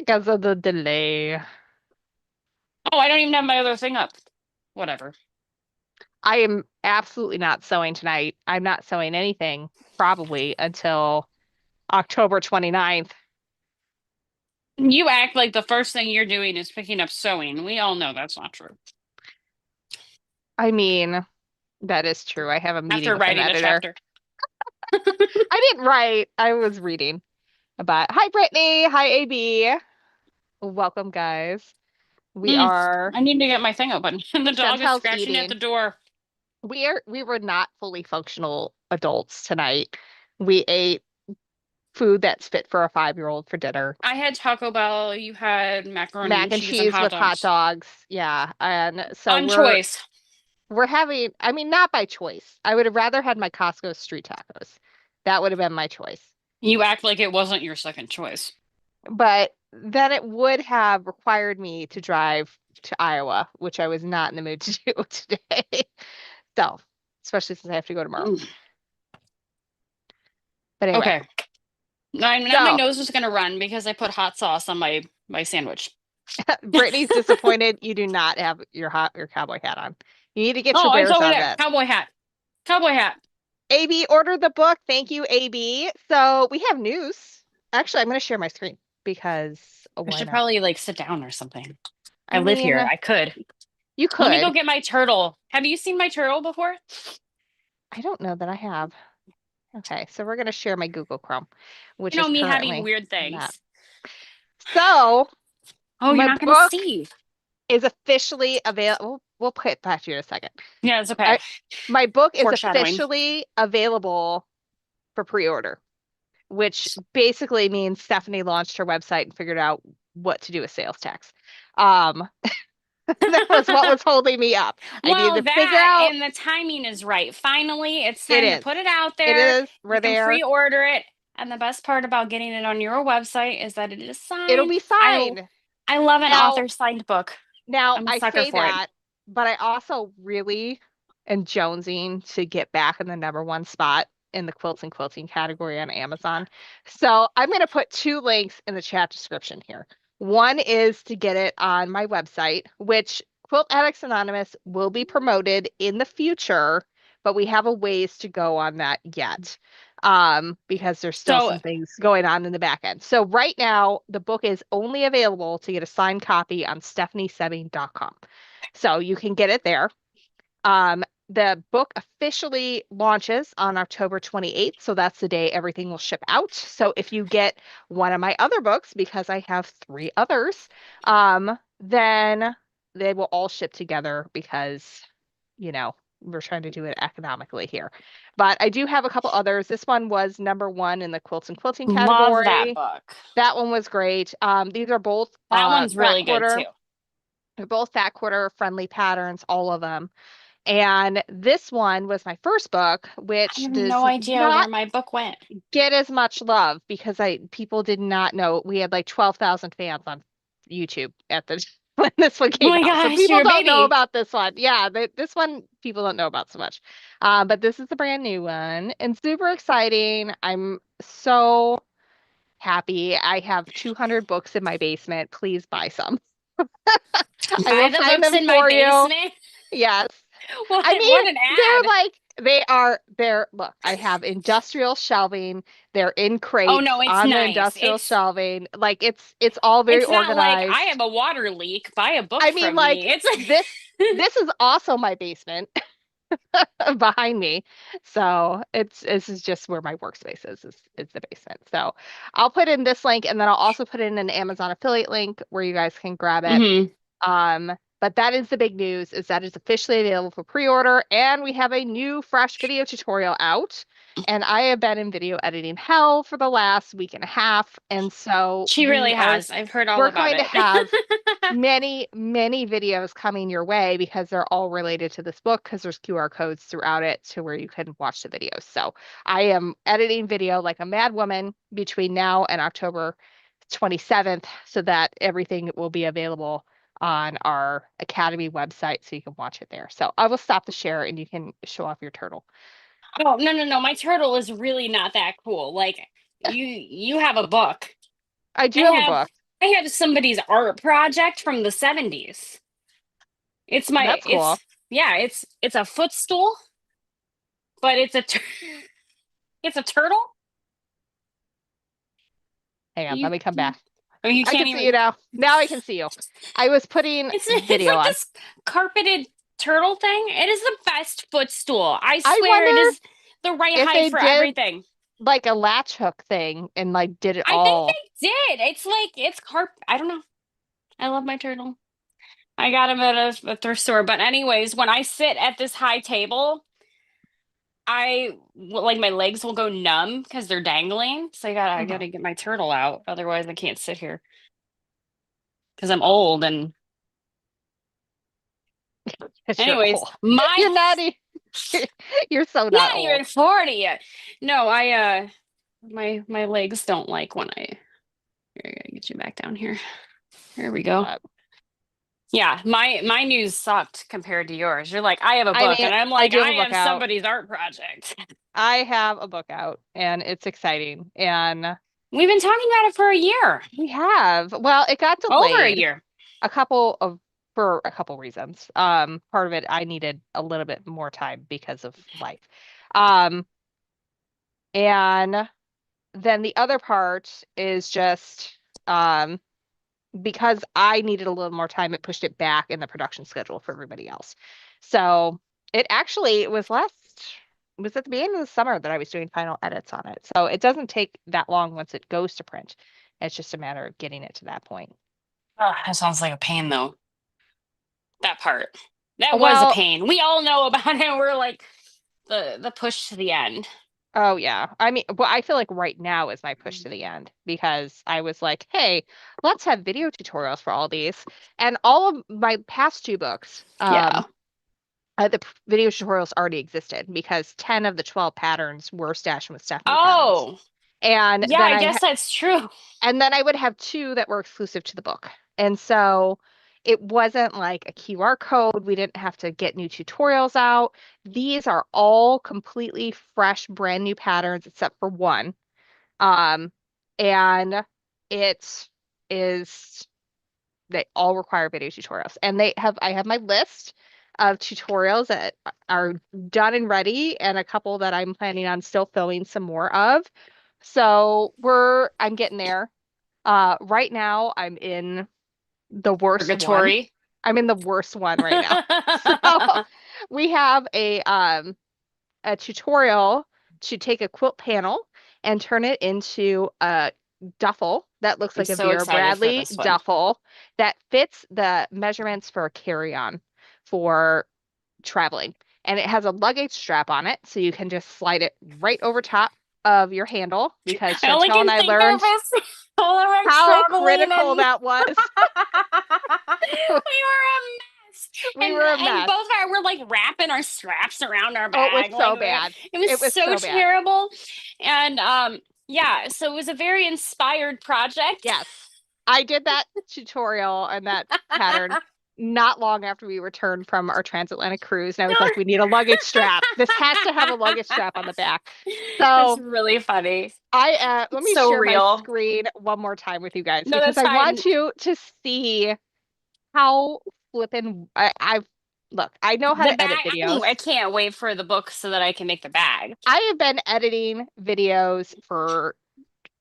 because of the delay. Oh, I don't even have my other thing up. Whatever. I am absolutely not sewing tonight. I'm not sewing anything probably until October 29th. You act like the first thing you're doing is picking up sewing. We all know that's not true. I mean, that is true. I have a meeting After with an writing a editor. chapter. I didn't write, I was reading. But hi, Brittany. Hi, AB. Welcome, guys. We Mm, are I need to get my thing open. The dog is Chantel's scratching at the eating. door. We were not fully functional adults tonight. We ate food that's fit for a 5-year-old for dinner. I had Taco Bell. You had macaroni Mac and and cheese and cheese hot with hot dogs. dogs. Yeah. And so On choice. we're having, I mean, not by choice. I would have rather had my Costco street tacos. That would have been my choice. You act like it wasn't your second choice. But then it would have required me to drive to Iowa, which I was not in the mood to do today. So, especially since I have to go tomorrow. Mm. But anyway, Okay. Now my so nose is gonna run because I put hot sauce on my sandwich. Brittany's disappointed you do not have your cowboy hat on. You need to get your Oh, it's bears over on there. that. Cowboy hat. Cowboy hat. AB ordered the book. Thank you, AB. So we have news. Actually, I'm going to share my screen because I why should not? probably like sit down or something. I I live here. mean, I could. you Let me go could. get my turtle. Have you seen my turtle before? I don't know that I have. Okay, so we're going to share my Google Chrome, which You know is me having currently weird not. things. So Oh, you're my not gonna book see. is officially available. We'll put that to you in a second. Yeah, it's okay. I, my book is Foreshadowing. officially available for pre-order, which basically means Stephanie launched her website and figured out what to do with sales tax. Um, that was what was holding me up. I Well, needed to figure that out and the timing is right. Finally, it's it time to is. put it out It there. is. You We're can there. pre-order it. And the best part about getting it on your website is that it is It'll signed. be fine. I love an Now, author signed book. now I'm a I sucker say for it. that, but I also really am jonesing to get back in the #1 spot in the quilts and quilting category on Amazon. So I'm going to put two links in the chat description here. One is to get it on my website, which Quilt Addicts Anonymous will be promoted in the future, but we have a ways to go on that yet. Because there's still So some things going on in the back end. So right now, the book is only available to get a signed copy on stephaniesebing.com. So you can get it there. Um, the book officially launches on October 28th, so that's the day everything will ship out. So if you get one of my other books, because I have three others, then they will all ship together because, we're trying to do it economically here. But I do have a couple others. This one was #1 in the quilts and quilting love that category. book. That one was great. These are both That one's fat really good too. quarter. They're both fat quarter friendly patterns, all of them. And this one was my first book, I which have does no idea where not my book went. get as much love because I people did not know we had like 12,000 fans on YouTube at the when this one Oh came my out. So gosh, people you're a don't know baby. about this one. Yeah, this one people don't know about so much. But this is the brand new one and super exciting. I'm so happy. I have 200 books in my basement. Please buy some. I Buy will the sign books them in my for you. basement. Yes. What I mean, what an they're ad. like look, I have industrial shelving. They're in Oh crates no, it's on the nice. industrial shelving. Like it's all very It's not like I organized. have a water leak. Buy a book I mean, from me. like It's this this is also my basement behind me. So this is just where my workspace is the basement. So I'll put in this link and then I'll also put in an Amazon affiliate link where you guys can grab it. hmm But that is the big news is that it's officially available for pre-order and we have a new fresh video tutorial out. And I have been in video editing hell for the last week and a half. And so She really has. I've heard all we're about going to it. have many, many videos coming your way because they're all related to this book because there's QR codes throughout it to where you can watch the videos. So I am editing video like a mad woman between now and October 27th so that everything will be available on our Academy website so you can watch it there. So I will stop the share and you can show off your turtle. Oh, no, no, no. My turtle is really not that cool. Like you have a book. I do I have a have book. I have somebody's art project from the 70s. That's cool. Yeah, it's a footstool, but it's a turtle. Hang on, You, let me come back. I mean, you I can't can see you even. now. Now I can see you. I was putting It's video like on. this carpeted turtle thing. It is the best footstool. I I swear it wonder is the right if height they for did everything. like a latch hook thing and like did it I think all. they did. It's like it's carp. I don't know. I love my turtle. I got him at a thrift store. But anyways, when I sit at this high table, like my legs will go numb because they're dangling. So I Mhm. gotta get my turtle out. Otherwise, I can't sit here because I'm old. And 'Cause you're anyways, old. my You're not. You're so not not old. even 40 yet. No, my legs don't like when here, I gotta get you back down here. There we go. But Yeah, my news sucked compared to yours. You're like, I have a I book, mean, and I'm I like, do have I a book have out. somebody's art project. I have a book out and it's exciting. And We've been talking about it for a year, we have, well, it got over a delayed year. a couple of for a couple reasons. Part of it I needed a little bit more time because of life. Um, and then the other part is just um because I needed a little more time, it pushed it back in the production schedule for everybody else. So it was it was at the beginning of the summer that I was doing final edits on it. So it doesn't take that long once it goes to print. It's just a matter of getting it to that point. Oh, that sounds like a pain, though. That part. That was a Well, pain. We all know about it. We're like the push to the end. oh yeah. I mean, well, I feel like right now is my push to the end because I was like, hey, let's have video tutorials for all these. And all of my past two books, Yeah. video tutorials already existed because 10 of the 12 patterns were Stash with Stephanie patterns. Oh, And yeah, I guess that's true. and then I would have two that were exclusive to the book. And so it wasn't like a QR code. We didn't have to get new tutorials out. These are all completely fresh, brand new patterns except for one. Um, and it is they all require video tutorials. And I have my list of tutorials that are done and ready and a couple that I'm planning on still filming some more of. So I'm getting there. Right now I'm in the worst one. Purgatory. I'm in the worst one right now. So we have a tutorial to take a quilt panel and turn it into a duffel that looks I'm like a so Vera excited for Bradley this one. duffel that fits the measurements for a carry-on for traveling. And it has a luggage strap on it, so you can just slide it right over top of your handle because I only Chantel and can I think of learned this while I'm how traveling critical and that was. we were a mess. We were a And mess. both of our we're like wrapping our straps around our Oh, it was bag. so bad. It was It was so so bad. terrible. And yeah, so it was a very inspired project. Yes. I did that tutorial and that pattern not long after we returned from our transatlantic cruise. And I was like, we need a luggage strap. This has to have a luggage strap on the back. That's So really funny. let It's me so share my real. screen one more time with you guys No, because that's I fine. want you to see how flippin' I've look, I know how The to edit bag, videos. I can't wait for the book so that I can make the bag. I have been editing videos for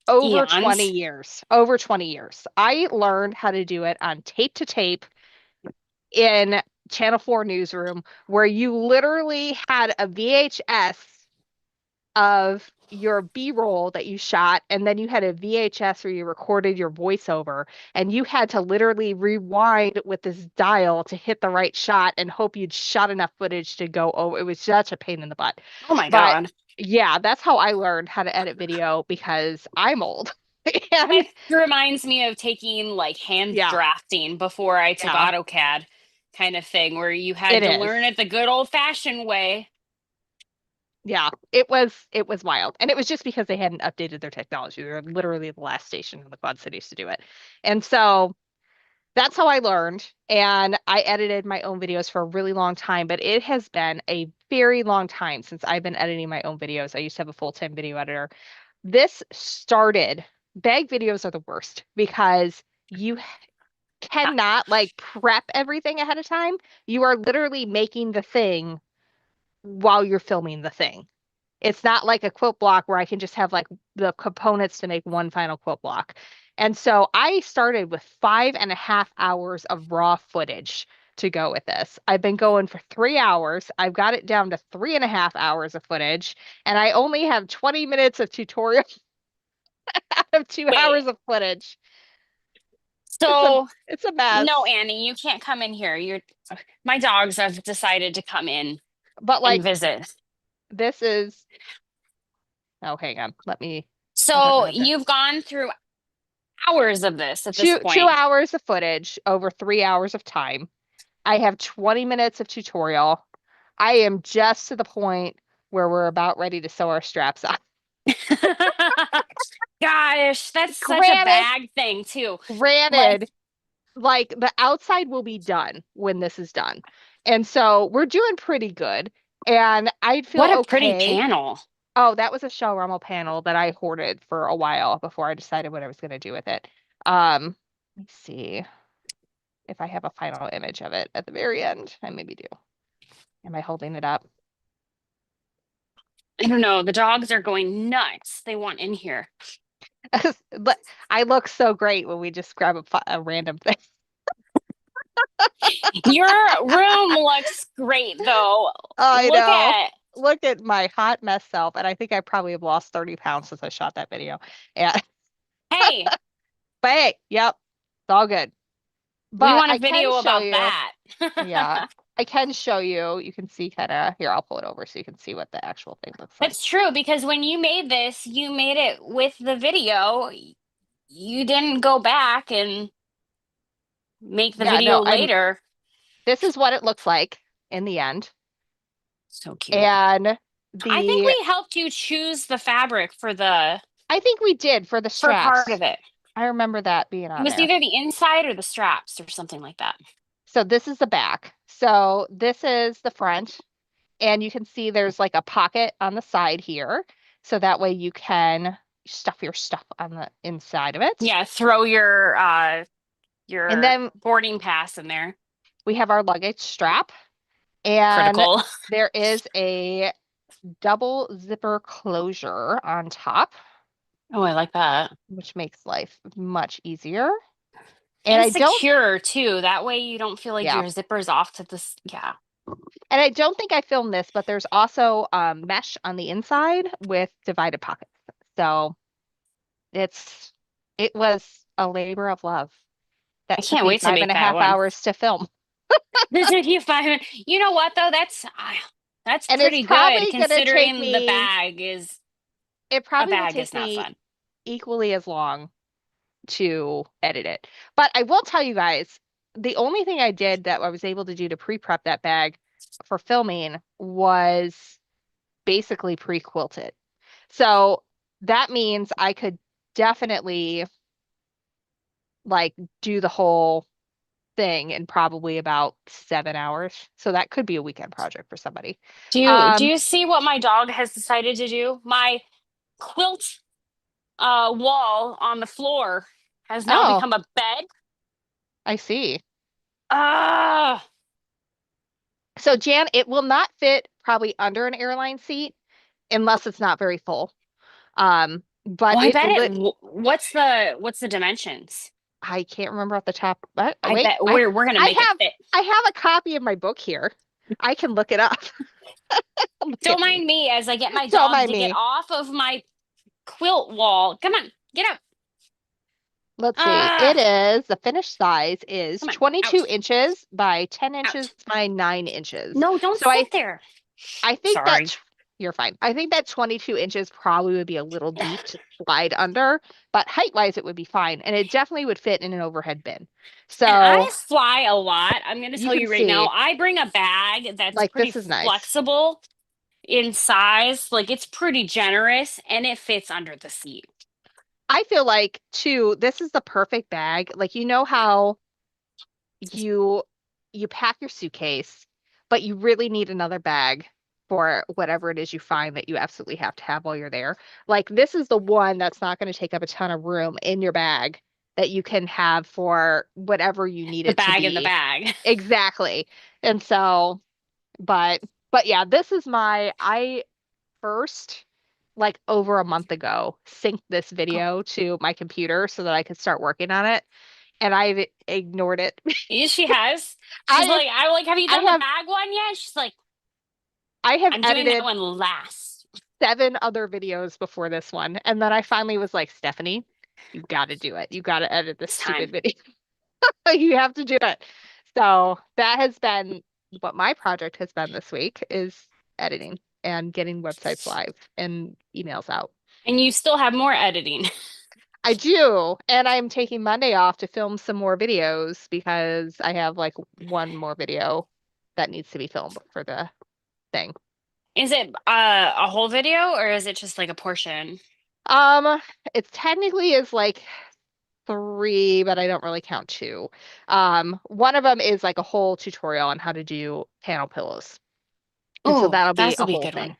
over 20 Eons. years. Over 20 years. I learned how to do it on tape to tape in Channel 4 newsroom where you literally had a VHS of your B-roll that you shot, and then you had a VHS where you recorded your voiceover, and you had to literally rewind with this dial to hit the right shot and hope you'd shot enough footage to go over. It was such a pain in the butt. Oh my But God. yeah, that's how I learned how to edit video because I'm old. And It reminds me of taking like hand yeah, drafting before I took yeah, AutoCAD kind of thing, where you it had to is. learn it the good old fashioned way. Yeah, it was wild. And it was just because they hadn't updated their technology. They were literally the last station in the Quad Cities to do it. And so that's how I learned. And I edited my own videos for a really long time, but it has been a very long time since I've been editing my own videos. I used to have a full-time video editor. This started, bag videos are the worst because you cannot like prep everything ahead of time. You are literally making the thing while you're filming the thing. It's not like a quilt block where I can just have like the components to make one final quilt block. And so I started with 5.5 hours of raw footage to go with this. I've been going for 3 hours. I've got it down to 3.5 hours of footage, and I only have 20 minutes of tutorial out of 2 hours Wait. of footage. It's a So it's a mess. no, Annie, you can't come in here. You're my dogs have decided to come in But and like visit. this is oh, hang on. Let me I don't know So how to you've gone through hours of this at this two point. hours of footage over 3 hours of time. I have 20 minutes of tutorial. I am just to the point where we're about ready to sew our straps on. Gosh, that's such a Granted, bag thing too. Like, granted, like the outside will be done when this is done. And so we're doing pretty good. And I'd feel what a pretty okay. panel. Oh, that was a Shell Rummel panel that I hoarded for a while before I decided what I was going to do with it. Let me see if I have a final image of it at the very end. I maybe do. Am I holding it up? I don't know. The dogs are going nuts. They want in here. But I look so great when we just grab a random thing. Your room looks great though. I Look know. at, Look at my hot mess self, and I think I probably have lost 30 pounds since I shot that video. Yeah, hey, but hey, yep, it's all good. we But want a I can video show about you. that. Yeah, I can show you. You can see kind of here. I'll pull it over so you can see what the actual thing looks like. That's true because when you made this, you made it with the video. You didn't go back and make the Yeah, no, video I'm. later. This is what it looks like in the end, So cute. and I think the we helped you choose the fabric for the I think we did for the for part straps. of it. I remember that being It on was there. either the inside or the straps or something like that. So this is the back. So this is the front. And you can see there's like a pocket on the side here. So that way you can stuff your stuff on the inside of it. Yeah, throw And your then boarding pass in there. we have our luggage strap. And Critical. there is a double zipper closure on top, Oh, I like that. which makes life much easier. And And I don't, secure too. That way you don't feel like yeah. your zipper's off to this. Yeah. And I don't think I filmed this, but there's also mesh on the inside with divided pockets. So it's it was a labor of love I that took can't me wait to five and make a that half one. hours to film. This took you 5 minutes. You know what though? That's And it's pretty good probably gonna take considering me it a probably will bag take is not me fun. equally as long to edit it. But I will tell you guys, the only thing I did that I was able to do to pre-prep that bag for filming was basically pre-quilt it. So that means I could definitely like do the whole thing in probably about 7 hours. So that could be a weekend project for somebody. Do Um, you see what my dog has decided to do? My quilt wall on the floor has now oh, become a bed. I see. Ah, So Jan, it will not fit probably under an airline seat unless it's not very full. oh, But I it bet it. lit What's the dimensions? I can't remember off the top. But I wait, bet we're gonna make it fit. I have a copy of my book here. I can look it up. Look Don't at me. mind me as I get my Don't dog mind to get me. off of my quilt wall. Come on, get up. Let's see. It Ah, is the finished size is come on, 22 out, inches by 10 out. inches by 9 inches. No, don't So sit there. I think Sorry. you're fine. I think that 22 inches probably would be a little deep to slide under, but height wise, it would be fine. And it definitely would fit in an overhead bin. And So I fly a lot. I'm going to you tell can you right now, see, I bring a bag that's like, pretty this is nice. flexible in size. Like it's pretty generous and it fits under the seat. I feel like, too, this is the perfect bag. Like, you know how you pack your suitcase, but you really need another bag for whatever it is you find that you absolutely have to have while you're there. Like this is the one that's not going to take up a ton of room in your bag that you can have for whatever you need The it to bag in the be. bag. Exactly. And so, but yeah, this is I first, like over a month ago, synced this Oh, video to my computer so that I could start working on it, and I've ignored it. yeah, she has. I She's have like, I'm like, have you I done the have bag one yet? She's like, I have I'm doing that edited one last. 7 other videos before this one, and then I finally was like, Stephanie, you got to do it. You got to edit this It's stupid time. video. You have to do it. So that has been what my project has been this week is editing and getting websites live and emails out. And you still have more editing. I do, and I'm taking Monday off to film some more videos because I have like one more video that needs to be filmed for the thing. Is it a whole video or is it just like a portion? Um, it technically is like 3, but I don't really count 2. One of them is like a whole tutorial on how to do panel pillows. And so Oh, that'll be that'll a be a whole good thing.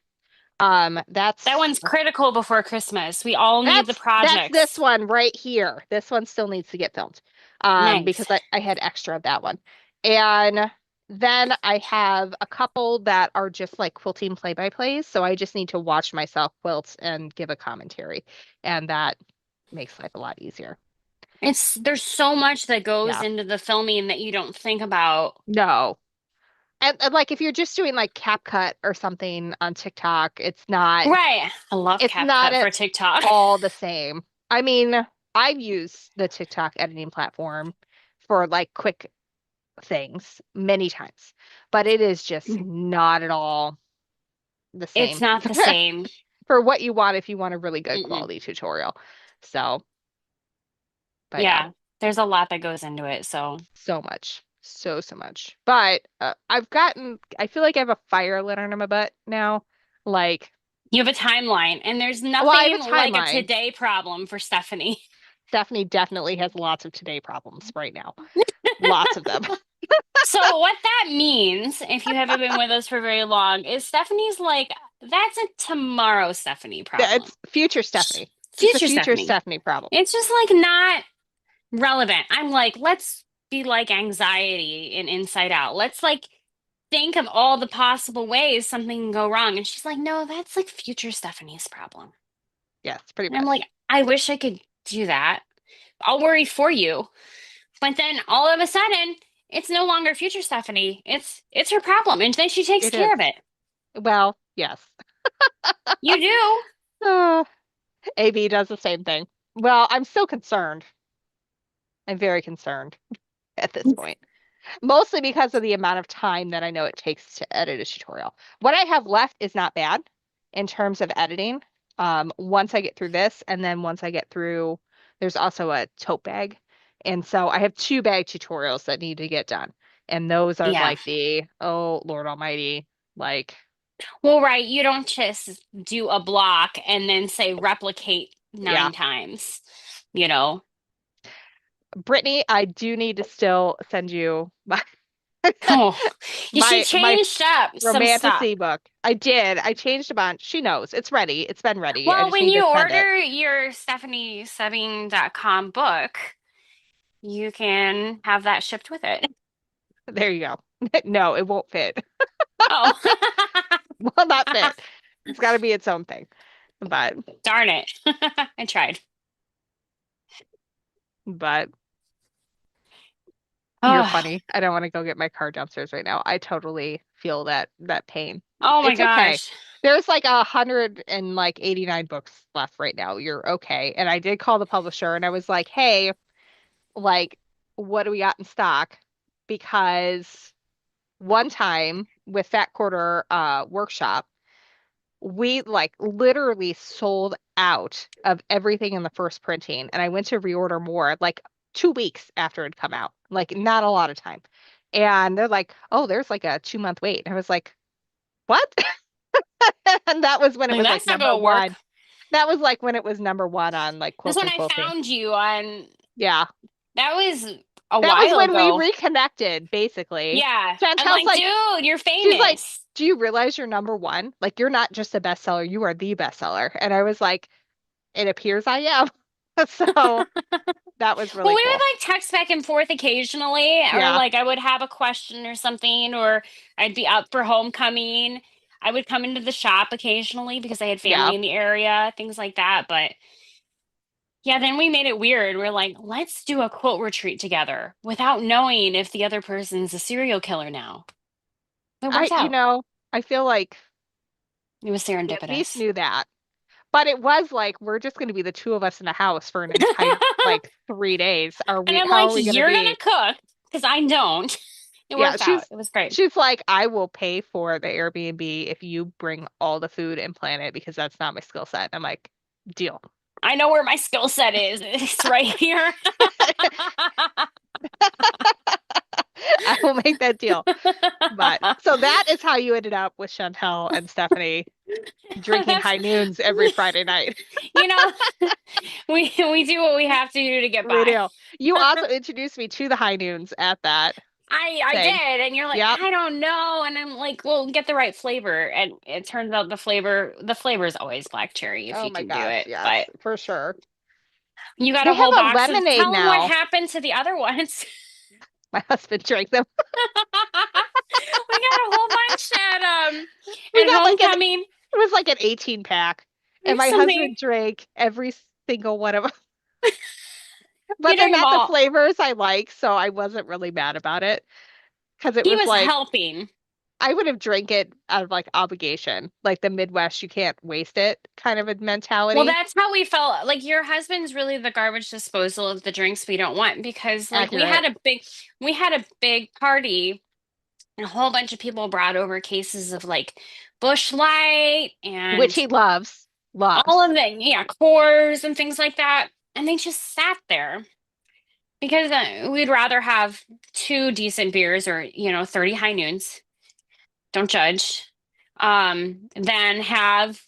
one. That That's one's critical before Christmas. We all need the that's this projects. one right here. This one still needs to get filmed. Nice. Because I had extra of that one. And then I have a couple that are just like quilting play-by-plays. So I just need to watch myself quilt and give a commentary. And that makes life a lot easier. There's so much that goes Yeah. into the filming that you don't think about. No. And like if you're just doing like CapCut or something on TikTok, Right. I love it's not CapCut at for TikTok. all the same. I mean, I've used the TikTok editing platform for like quick things many times, but it is just not at all the It's same not the same. for what you want if you want a really good Mm-mm. quality tutorial. So, but yeah, Yeah, there's a lot that goes into it. So so much. So much. But I feel like I have a fire lit under my butt now. Like, you have a timeline, and there's well, I have nothing a like a timeline. today problem for Stephanie. Stephanie definitely has lots of today problems right now. Lots of them. So what that means, if you haven't been with us for very long, is Stephanie's like, that's a tomorrow Stephanie Yeah, problem. it's future Stephanie. It's a Future future Stephanie. Stephanie problem. It's just like not relevant. I'm like, let's be like anxiety in Inside Out. Let's like think of all the possible ways something can go wrong. And she's like, no, that's like future Stephanie's problem. Yes, pretty And I'm like, much. I wish I could do that. I'll worry for you. But then all of a sudden, it's no longer future Stephanie. It's her problem. And then she takes It care is. of it. Well, yes. You do. Uh, AB does the same thing. Well, I'm still concerned. I'm very concerned at this point. Mostly because of the amount of time that I know it takes to edit a tutorial. What I have left is not bad in terms of editing. Once I get through this, and then once I get through, there's also a tote bag. And so I have 2 bag tutorials that need to get done. And those are Yeah. like oh Lord Almighty, like Well, right. You don't just do a block and then say replicate yeah. 9 times, you know? Brittany, I do need to still send you my Oh, she my changed up some stuff. romantasy book. I did. I changed a bunch. She knows. It's ready. It's been ready. I Well, just when need to you send it. order your StephanieSebbing.com book, you can have that shipped with it. There you go. No, it won't fit. Oh, Will not fit. It's got to be its own thing. But darn it. I tried. but you're Oh, funny. I don't want to go get my car downstairs right now. I totally feel that pain. oh my It's okay. gosh. There's like 189 books left right now. You're okay. And I did call the publisher and I was like, hey, like, what do we got in stock? Because one time with Fat Quarter Workshop, we like literally sold out of everything in the first printing. And I went to reorder more like 2 weeks after it had come out, like not a lot of time. And they're like, oh, there's like a 2-month wait. And I was like, what? And that was when it Like, was like that's not number gonna work. one. That was like when it was number one on like That's quilts when and I quilting. found you on, Yeah. that was a That was while when we ago. reconnected, basically. Yeah. I'm Chantel's like, like, dude, you're she's like, famous. do you realize you're number one? Like, you're not just a bestseller, you are the bestseller. And I was like, it appears I am. So, That was Well, really we would cool. like text back and forth occasionally, or Yeah. like I would have a question or something, or I'd be up for homecoming. I would come into the shop occasionally because I had Yeah. family in the area, things like that. But yeah, then we made it weird. We're like, let's do a quilt retreat together without knowing if the other person's a serial killer now. It worked You out. know, I feel like It was we at least serendipitous. knew that. But it was like we're just going to be the two of us in the house for an entire like 3 days. And I'm How like, are we going to you're be? gonna cook because I don't. It Yeah, worked out. It was great. she's like, I will pay for the Airbnb if you bring all the food and plan it because that's not my skill set. I'm like, deal. I know where my skill set is. It's right here. I will make that deal. But so that is how you ended up with Chantel and Stephanie drinking That's high noons every Friday night. you know, we do what we have to do to get We by. do. You also introduced me to the high noons at that I thing. did, and you're like, Yep. I don't know, and I'm like, well, get the right flavor, and it turns out the flavor is always black cherry if Oh you my can do gosh, it, yes, but for sure. you got They a have whole a box of. lemonade Tell them what now. happened to the other ones. My husband drank them. We got a whole bunch We at got like homecoming. it was like an 18 pack. And There's my so husband many. drank every single one of them. He But they're drank them not the all. flavors I like, so I wasn't really mad about it. Because it He was was like helping. I would have drank it out of like obligation, like the Midwest, you can't waste it kind of a Well, mentality. that's how we felt. Like your husband's really the garbage disposal of the drinks we don't want because like Accurate. we had a big party and a whole bunch of people brought over cases of like Bush Light Which and he loves. all Loves. of the yeah, Coors and things like that. And they just sat there because we'd rather have two decent beers or, 30 high noons. Don't judge. Than have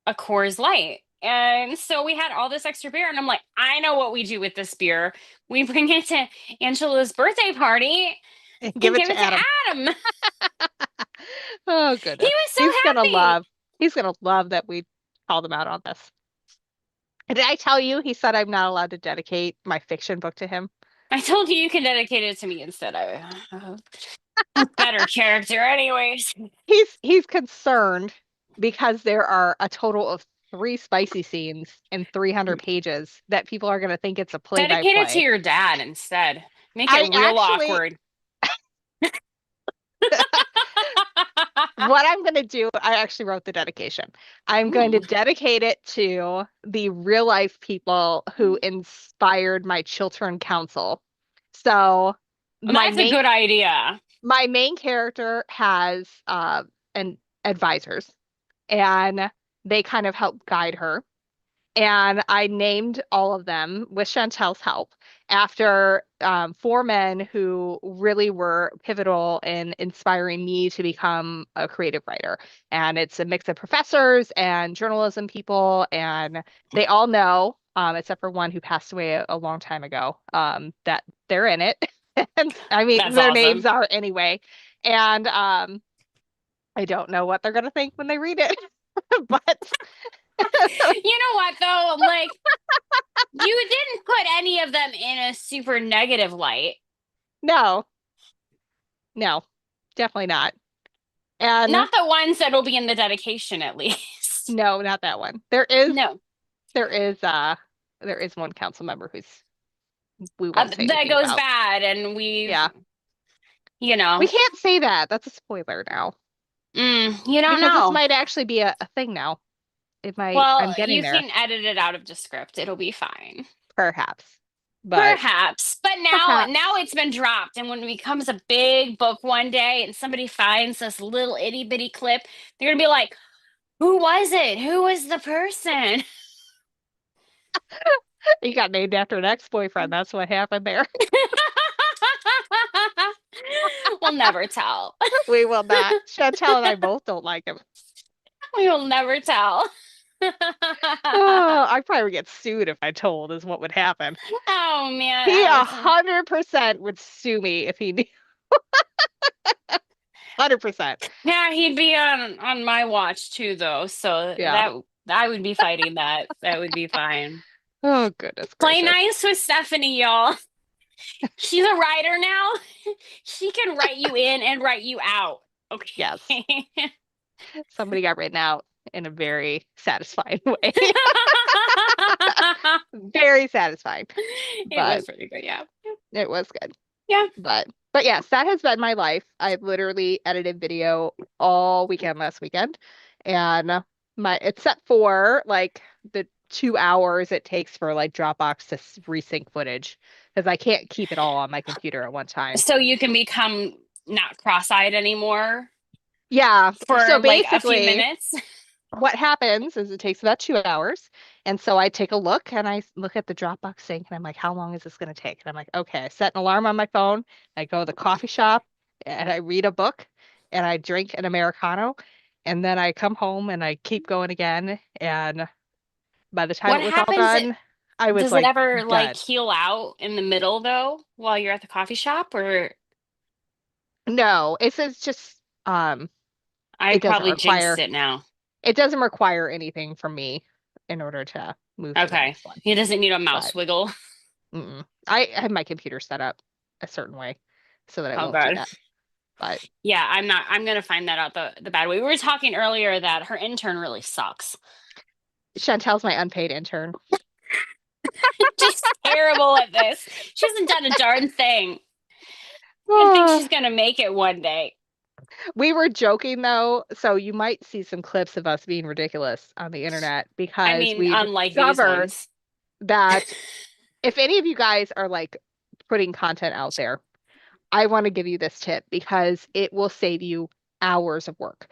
a Coors Light. And so we had all this extra beer, and I'm like, I know what we do with this beer. We bring it to Angela's birthday party And give and it give to it to Adam. Adam. Oh He goodness. was so happy. He's gonna love that we called him out on this. And did I tell you he said I'm not allowed to dedicate my fiction book to him? I told you can dedicate it to me instead. I'm a better character, anyways. He's concerned because there are a total of three spicy scenes in 300 pages that people are going to think it's a play by Dedicate it to play. your dad instead. Make it I real actually, awkward. what I'm going to do, I actually wrote the dedication. I'm going to Ooh, dedicate it to the real life people who inspired my Chiltern Council. So my that's a main good idea. my main character has an advisors and they kind of help guide her. And I named all of them with Chantel's help after four men who really were pivotal in inspiring me to become a creative writer. And it's a mix of professors and journalism people, and they all know, except for one who passed away a long time ago, that they're in it. And I mean, That's their names awesome. are anyway. And I don't know what they're going to think when they read it, but You know what though? Like you didn't put any of them in a super negative light. no, no, definitely not. And Not the ones that will be in the dedication, at least. no, not that one. No, There is there is one council member who's we won't say that anything goes about. bad, and Yeah. you know, We can't say that. That's a spoiler now. you don't Because this know. might actually be a thing now. It might I'm Well, getting you there, can edit it out of the script. It'll be fine. perhaps. But Perhaps. But now perhaps. it's been dropped. And when it becomes a big book one day and somebody finds this little itty bitty clip, they're gonna be like, who was it? Who was the person? You got named after an ex-boyfriend. That's what happened there. We'll never tell. We will not. Chantel and I both don't like him. We will never tell. Oh, I probably would get sued if I told is what would happen. Oh man, He 100% would sue me if he knew. 100%. yeah, he'd be on my watch too, though. So Yeah. that I would be fighting that. That would be fine. Oh, goodness Play gracious. nice with Stephanie, y'all. She's a writer now. She can write you in and write you out. Yes. Okay. Somebody got written out in a very satisfying way. Very satisfying. It was But pretty good. Yeah. it was good. Yeah. But yes, that has been my life. I literally edited video all weekend last weekend. And my except for like the 2 hours it takes for like Dropbox to resync footage because I can't keep it all on my computer at one time. So you can become not cross-eyed anymore Yeah. for So like a few basically, minutes. what happens is it takes about 2 hours. And so I take a look and I look at the Dropbox sync and I'm like, how long is this going to take? And I'm like, okay, I set an alarm on my phone. I go to the coffee shop and I read a book and I drink an Americano. And then I come home and I keep going again. And by the time What it was all happens? done, I was Does it like ever like done. heal out in the middle though while you're at the coffee shop? Or No, it's just I it doesn't probably jinxed require it now. anything from me in order to move to the Okay. next one. He doesn't need a mouse But wiggle. I have my computer set up a certain way so that it Oh won't do god. that. But Yeah, I'm gonna find that out the bad way. We were talking earlier that her intern really sucks. Chantel's my unpaid intern. Just terrible at this. She hasn't done a darn thing. I think Ah, she's gonna make it one day. we were joking though, so you might see some clips of us being ridiculous on the internet I because mean, we unlike these discovered ones. that if any of you guys are like putting content out there, I want to give you this tip because it will save you hours of work.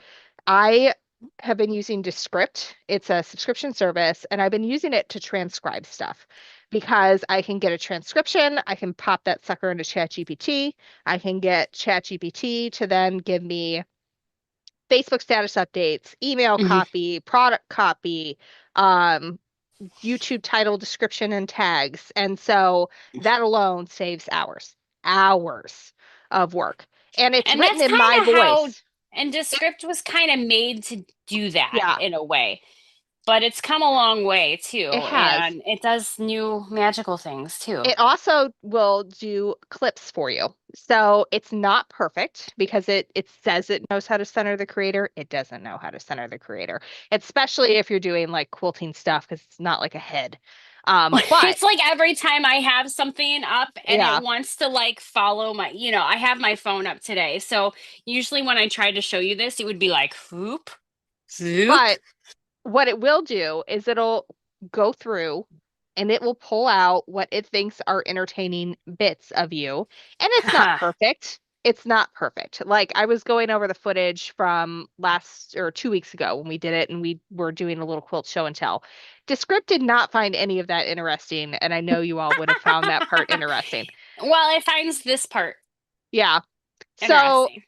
I have been using Descript. It's a subscription service, and I've been using it to transcribe stuff because I can get a transcription. I can pop that sucker into ChatGPT. I can get ChatGPT to then give me Facebook status updates, email Mhm. copy, product copy, um, YouTube title, description, and tags. And so that alone saves hours of work. And it's And written that's in my kind of how voice. and Descript was kind of made to do that Yeah, in a way. But it's come a long way it too, has. and it does new magical things too. It also will do clips for you. So it's not perfect because it says it knows how to center the creator. It doesn't know how to center the creator, especially if you're doing like quilting stuff because it's not like a head. But It's like every time I have something up and it yeah, wants to like follow my, I have my phone up today. So usually when I tried to show you this, it would be like whoop, zoop. but what it will do is it'll go through and it will pull out what it thinks are entertaining bits of you. And it's not perfect. It's not perfect. Like I was going over the footage from last or 2 weeks ago when we did it and we were doing a little quilt show and tell. Descript did not find any of that interesting. And I know you all would have found that part interesting. Well, it finds this part Yeah. So, interesting.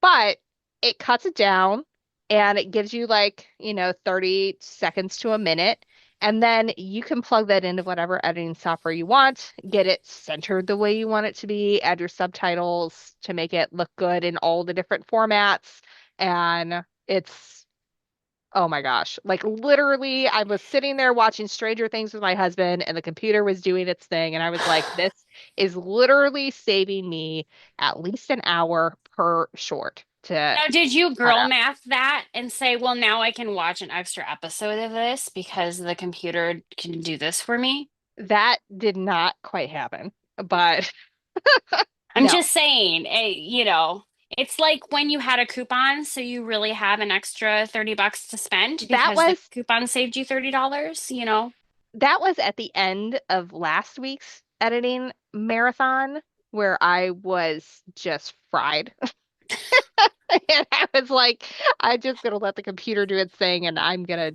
but it cuts it down and it gives you like, 30 seconds to a minute. And then you can plug that into whatever editing software you want, get it centered the way you want it to be, add your subtitles to make it look good in all the different formats. And it's, oh my gosh, like literally, I was sitting there watching Stranger Things with my husband, and the computer was doing its thing. And I was like, this is literally saving me at least an hour per short to Now, did you cut girl up. math that and say, well, now I can watch an extra episode of this because the computer can do this for me? That did not quite happen, but I'm no, just saying, it's like when you had a coupon, so you really have an extra $30 to spend that because the was coupon saved you $30. that was at the end of last week's editing marathon where I was just fried. And I was like, I'm just gonna let the computer do its thing and I'm gonna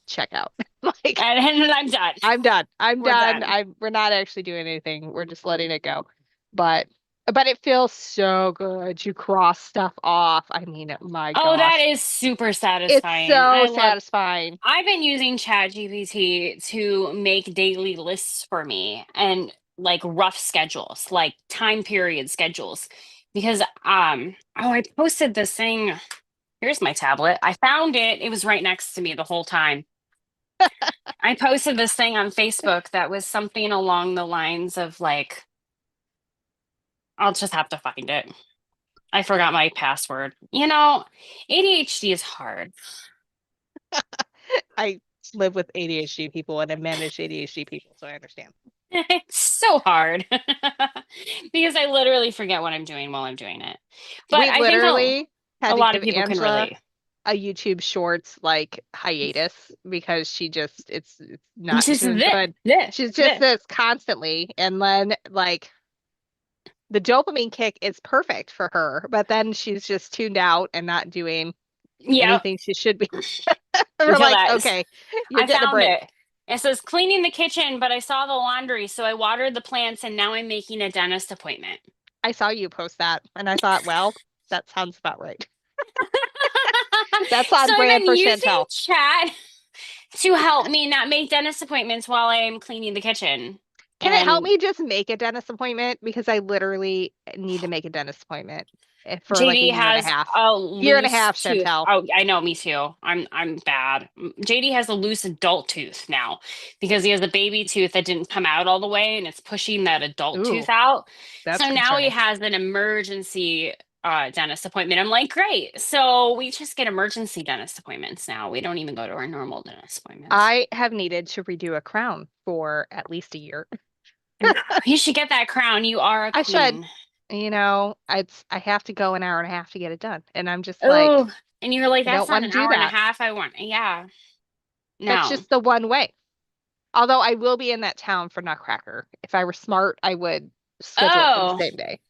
check out. Like, And I'm done. I'm done. I'm We're done. done. We're not actually doing anything. We're just letting it go. But it feels so good. You cross stuff off. I mean, my Oh, that gosh. is super It's satisfying. so satisfying. I've been using ChatGPT to make daily lists for me and like rough schedules, like time period schedules. Because I posted this thing. Here's my tablet. I found it. It was right next to me the whole time. I posted this thing on Facebook that was something along the lines of like, I'll just have to find it. I forgot my password. ADHD is hard. I live with ADHD people and I manage ADHD people, so I understand. It's so hard because I literally forget what I'm doing while I'm doing it. But We I think literally a had to lot of give people can Angela relate. a YouTube Shorts like hiatus because it's It's not just doing this, good. this, She's just this. this constantly, and then like the dopamine kick is perfect for her, but then she's just tuned out and not doing Yep. anything she should be. We're Until like, that is, okay, you're I getting a found break. it. It says cleaning the kitchen, but I saw the laundry, so I watered the plants and now I'm making a dentist appointment. I saw you post that, and I thought, well, that sounds about right. That's So on I've brand been for using Chantel. chat to help me not make dentist appointments while I am cleaning the kitchen. Can it help And me just make a dentist appointment? Because I literally need to make a dentist appointment for like a JD year and a has half. a Year and a loose half, tooth. Chantel. Oh, I know, me too. I'm bad. JD has a loose adult tooth now because he has a baby tooth that didn't come out all the way and it's pushing that adult tooth Ooh, out. that's So now he concerning. has an emergency dentist appointment. I'm like, great. So we just get emergency dentist appointments now. We don't even go to our normal dentist appointments. I have needed to redo a crown for at least a year. You should get that crown. You are a I should. queen. I have to go an hour and a half to get it done. And I'm just like, Oh, and you're like, I that's don't not want to an do hour and a that. half I want. Yeah. That's No. just the one way. Although I will be in that town for Nutcracker. If I were smart, I would schedule it for the Oh, same day.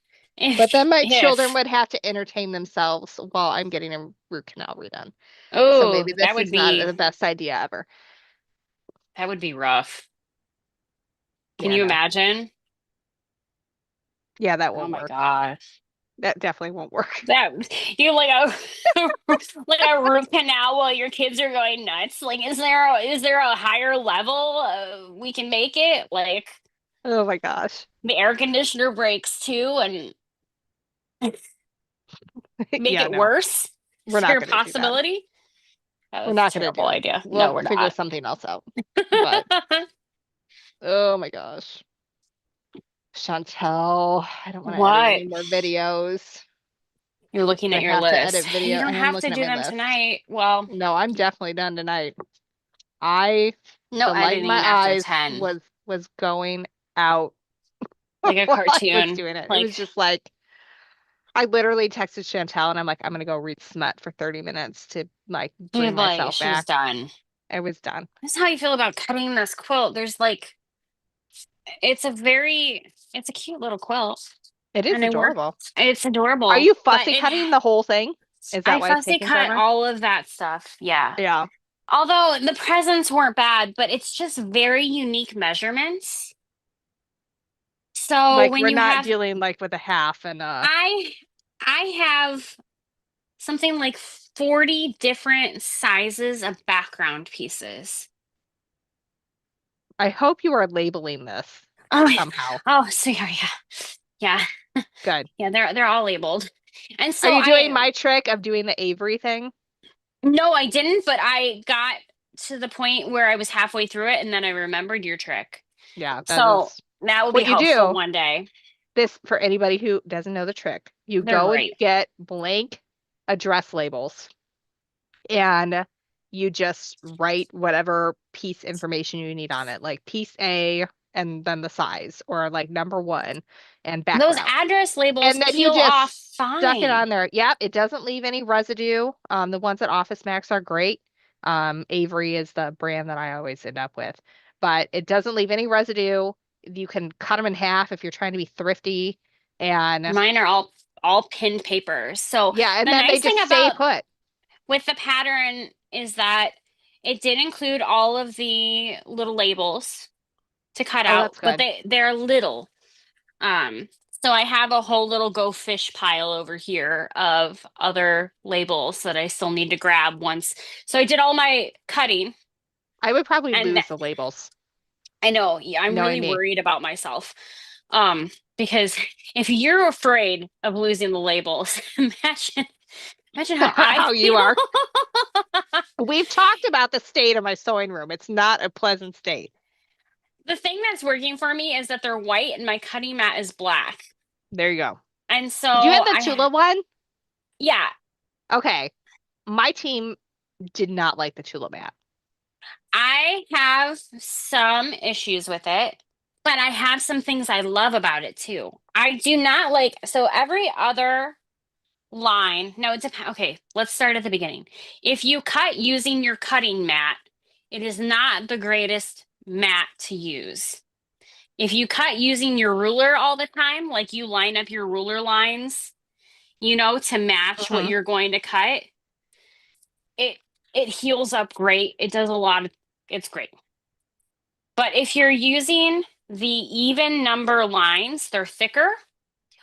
But if then my children if would have to entertain themselves while I'm getting a root canal redone. So oh, maybe this is not the best idea ever. that would be rough. Can Yeah, you no. imagine? Yeah, that Oh won't my work. God. That definitely won't work. That you like a like a root canal while your kids are going nuts. Like, is there a higher level we can make it? Like Oh my gosh. the air conditioner breaks too and make Yeah, it no. worse? We're Is not there a going to do that. possibility? That We're was a not going to do terrible it. idea. No, We'll we're figure not. something else out. But oh my gosh. Chantel, I don't want to edit What? any more videos. You're looking I at your have to list. edit You video. I don't am have to looking at do my them list. tonight. Well, No, I'm definitely done tonight. I no the light in my editing after eyes 10, was going out like a while I was cartoon. doing it. It Like, was just like I literally texted Chantel and I'm like, I'm gonna go read smut for 30 minutes to like you're bring like, myself she's back. done. I was done. This is how you feel about cutting this quilt. There's like, it's a cute little quilt, It is and I work. adorable. It's Are adorable, you but fussy cutting the whole thing? Is that I why it's fussy taking cut forever? all of that stuff. Yeah. Yeah. Although the presents weren't bad, but it's just very unique measurements. So Like when we're you not have, dealing like with a half and I, I have something like 40 different sizes of background pieces. I hope you are labeling this Oh, somehow. oh, so yeah, yeah, yeah, Good. yeah. They're all labeled, and Are so you doing I my trick of doing the Avery thing? no, I didn't, but I got to the point where I was halfway through it, and then I remembered your trick. Yeah, that So is that will be what you helpful do. one day. This for anybody who doesn't know the trick. You They're go and you great. get blank address labels and you just write whatever piece information you need on it, like piece A and then the size, or like number one and Those background. address labels And then you peel off just stuck it fine. on there. Yep, it doesn't leave any residue. The ones at Office Max are great. Avery is the brand that I always end up with, but it doesn't leave any residue. You can cut them in half if you're trying to be thrifty. And Mine are all pinned papers. So yeah, and the then they nice thing just stay about put. with the pattern is that it did include all of the little labels to cut Oh, out, that's but good. they're little. Um, so I have a whole little go fish pile over here of other labels that I still need to grab once. So I did all my cutting, I would probably and lose the labels, I know, yeah, I'm knowing really me. worried about myself. Because if you're afraid of losing the labels, imagine Imagine how I How you are. feel. We've talked about the state of my sewing room. It's not a pleasant state. The thing that's working for me is that they're white and my cutting mat is black. There you go. And so Did you have the Tula one? yeah, Okay. My team did not like the Tula mat. I have some issues with it, but I have some things I love about it too. I do not like, so every other line, no, it's okay, let's start at the beginning. If you cut using your cutting mat, it is not the greatest mat to use. If you cut using your ruler all the time, like you line up your ruler lines, to match what Mhm. you're going to cut, it it heals up great. It does a lot of it's great. But if you're using the even number lines, they're thicker,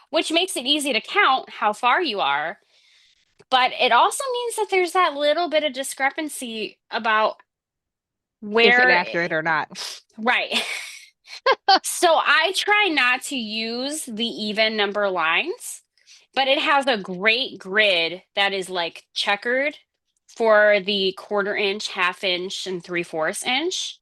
which makes it easy to count how far you are. But it also means that there's that little bit of discrepancy about Is it where, accurate or not? right. So I try not to use the even number lines, but it has a great grid that is like checkered for the 1/4 inch, 1/2 inch, and 3/4 inch.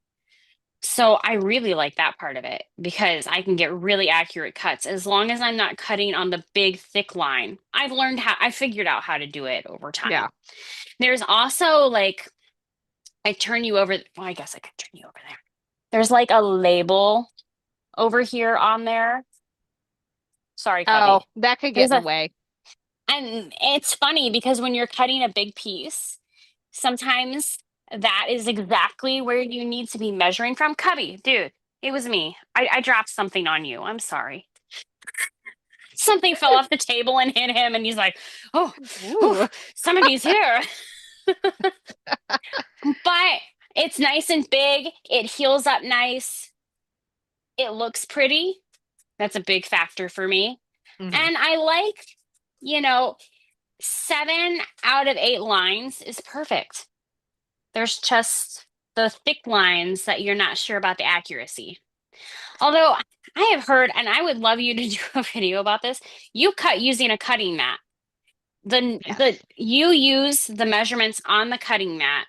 So I really like that part of it because I can get really accurate cuts as long as I'm not cutting on the big thick line. I figured out how to do it over Yeah. time. There's also like, well, I guess I could turn you over there. There's like a label over here on there. Sorry, Oh, Cubby. that could get There's in the a, way. and it's funny because when you're cutting a big piece, sometimes that is exactly where you need to be measuring from. Cubby, dude, it was me. I dropped something on you. I'm sorry. Something fell off the table and hit him, and he's like, oh, Ooh. somebody's here. But it's nice and big. It heals up nice. It looks pretty. That's a big factor for me. Mhm. And I like, you know, 7 out of 8 lines is perfect. There's just the thick lines that you're not sure about the accuracy. Although I have heard, and I would love you to do a video about this, you cut using a cutting mat. The Yes. you use the measurements on the cutting mat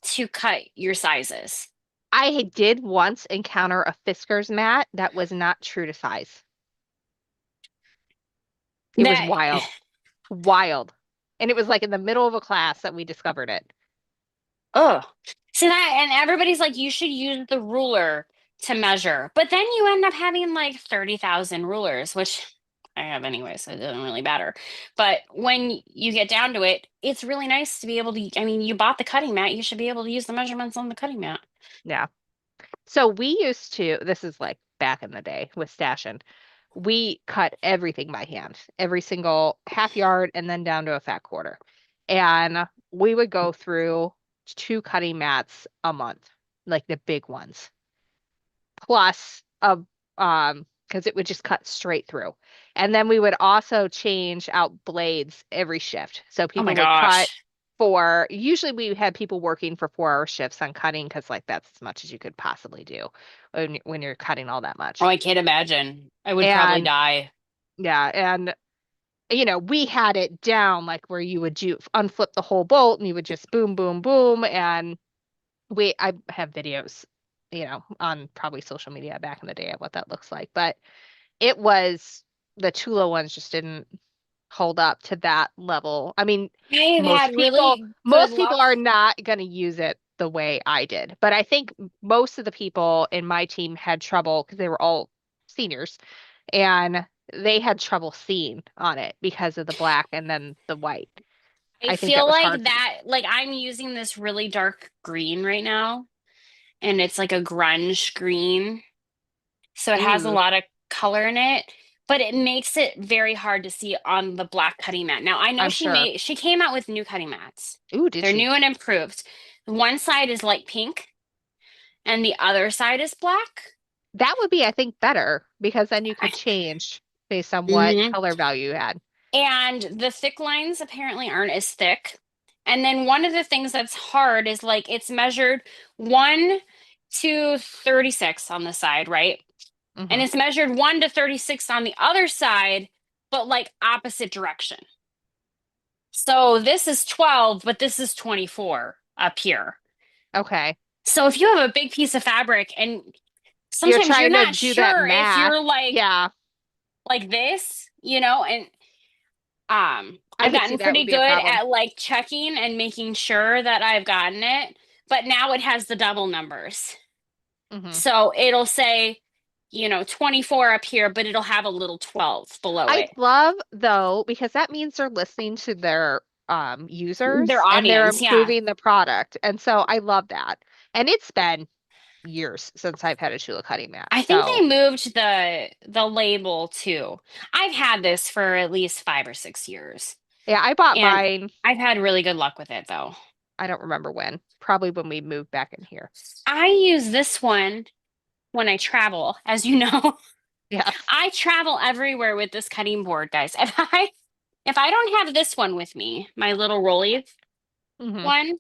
to cut your sizes. I did once encounter a Fiskars mat that was not true to size. It was That wild. Wild. And it was like in the middle of a class that we discovered it. oh, see that, and everybody's like, you should use the ruler to measure, but then you end up having like 30,000 rulers, which I have anyway, so it doesn't really matter. But when you get down to it, it's really nice to be able to. I mean, you bought the cutting mat, you should be able to use the measurements on the cutting mat. Yeah. So we used to, this is like back in the day with Stashin, we cut everything by hand, every single half yard and then down to a fat quarter. And we would go through 2 cutting mats a month, like the big ones, plus a because it would just cut straight through. And then we would also change out blades every shift. So Oh my people would cut gosh. usually we had people working for 4 hour shifts on cutting because like that's as much as you could possibly do when you're cutting all that Oh, much. I can't imagine. I would probably And die. yeah, and we had it down like where you would unflip the whole bolt and you would just boom, boom, boom. And I have videos, on probably social media back in the day of what that looks like. But it was the Tula ones just didn't hold up to that level. I mean, I've most had people really good most people luck. are not going to use it the way I did. But I think most of the people in my team had trouble because they were all seniors and they had trouble seeing on it because of the black and then the white. I I think that feel was like hard. that, like I'm using this really dark green right now, and it's like a grunge green. So it has a Ooh, lot of color in it, but it makes it very hard to see on the black cutting mat. Now, I know I'm sure. she came out with new cutting mats. Ooh, did They're she? new and improved. One side is light pink and the other side is black. That would be, I think, better because then you could change based on what Mhm. color value you had. And the thick lines apparently aren't as thick. And then one of the things that's hard is like it's measured 1 to 36 on the side, right? And Hmm. it's measured 1 to 36 on the other side, but like opposite direction. So this is 12, but this is 24 up here. Okay. So if you have a big piece of fabric and You're sometimes you're trying to not do that sure if math. you're Yeah, like this, and I I've could see gotten that would pretty be a good problem. at like checking and making sure that I've gotten it, but now it has the double numbers. Hmm. So it'll say, 24 up here, but it'll have a little 12 below I it. love though, because that means they're listening to their Their users and they're audience, yeah. improving the product. And so I love that. And it's been years since I've had a Chula cutting mat. I think So they moved the label too. I've had this for at least 5 or 6 years, yeah, I bought and mine. I've had really good luck with it though. I don't remember when. Probably when we moved back in here. I use this one when I travel, as you know. Yes. I travel everywhere with this cutting board, guys. If I don't have this one with me, my little rolly Hmm. one,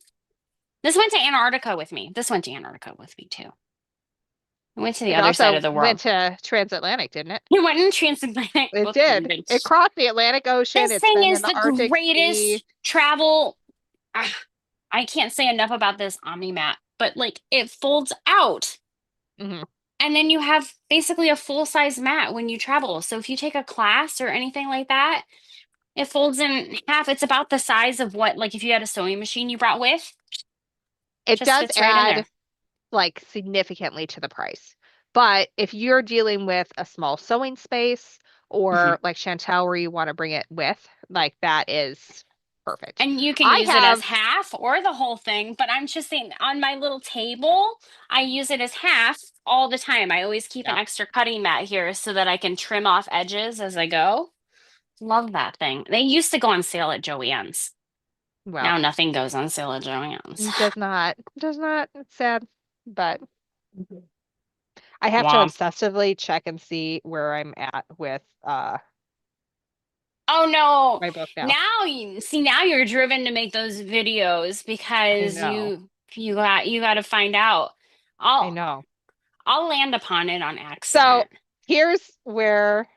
this went to Antarctica with me. This went to Antarctica with me too. I went to the It other side also of the went world. to transatlantic, didn't it? It went in transatlantic. It Both of them did. did. It crossed the Atlantic Ocean. This It's thing been in is the the Arctic Sea. greatest travel. ah, I can't say enough about this Omni mat, but like it folds out. Hmm. And then you have basically a full size mat when you travel. So if you take a class or anything like that, it folds in half. It's about the size of what, like if you had a sewing machine you brought with, It just does fits right in add there. like significantly to the price. But if you're dealing with a small sewing space Mhm. or like Chantel where you want to bring it with, like that is perfect. And you can I use it as have, half or the whole thing, but I'm just saying on my little table, I use it as half all the time. I always keep an yeah, extra cutting mat here so that I can trim off edges as I go. Love that thing. They used to go on sale at Joann's. well, Now nothing goes on sale at Joann's. does not, it's sad, but I have to Womp. obsessively check and see where I'm at with Oh no. my book now. Now you see, now you're driven to make those videos I because know. you got to find out. I I'll know. I'll land upon it on So accident. here's where,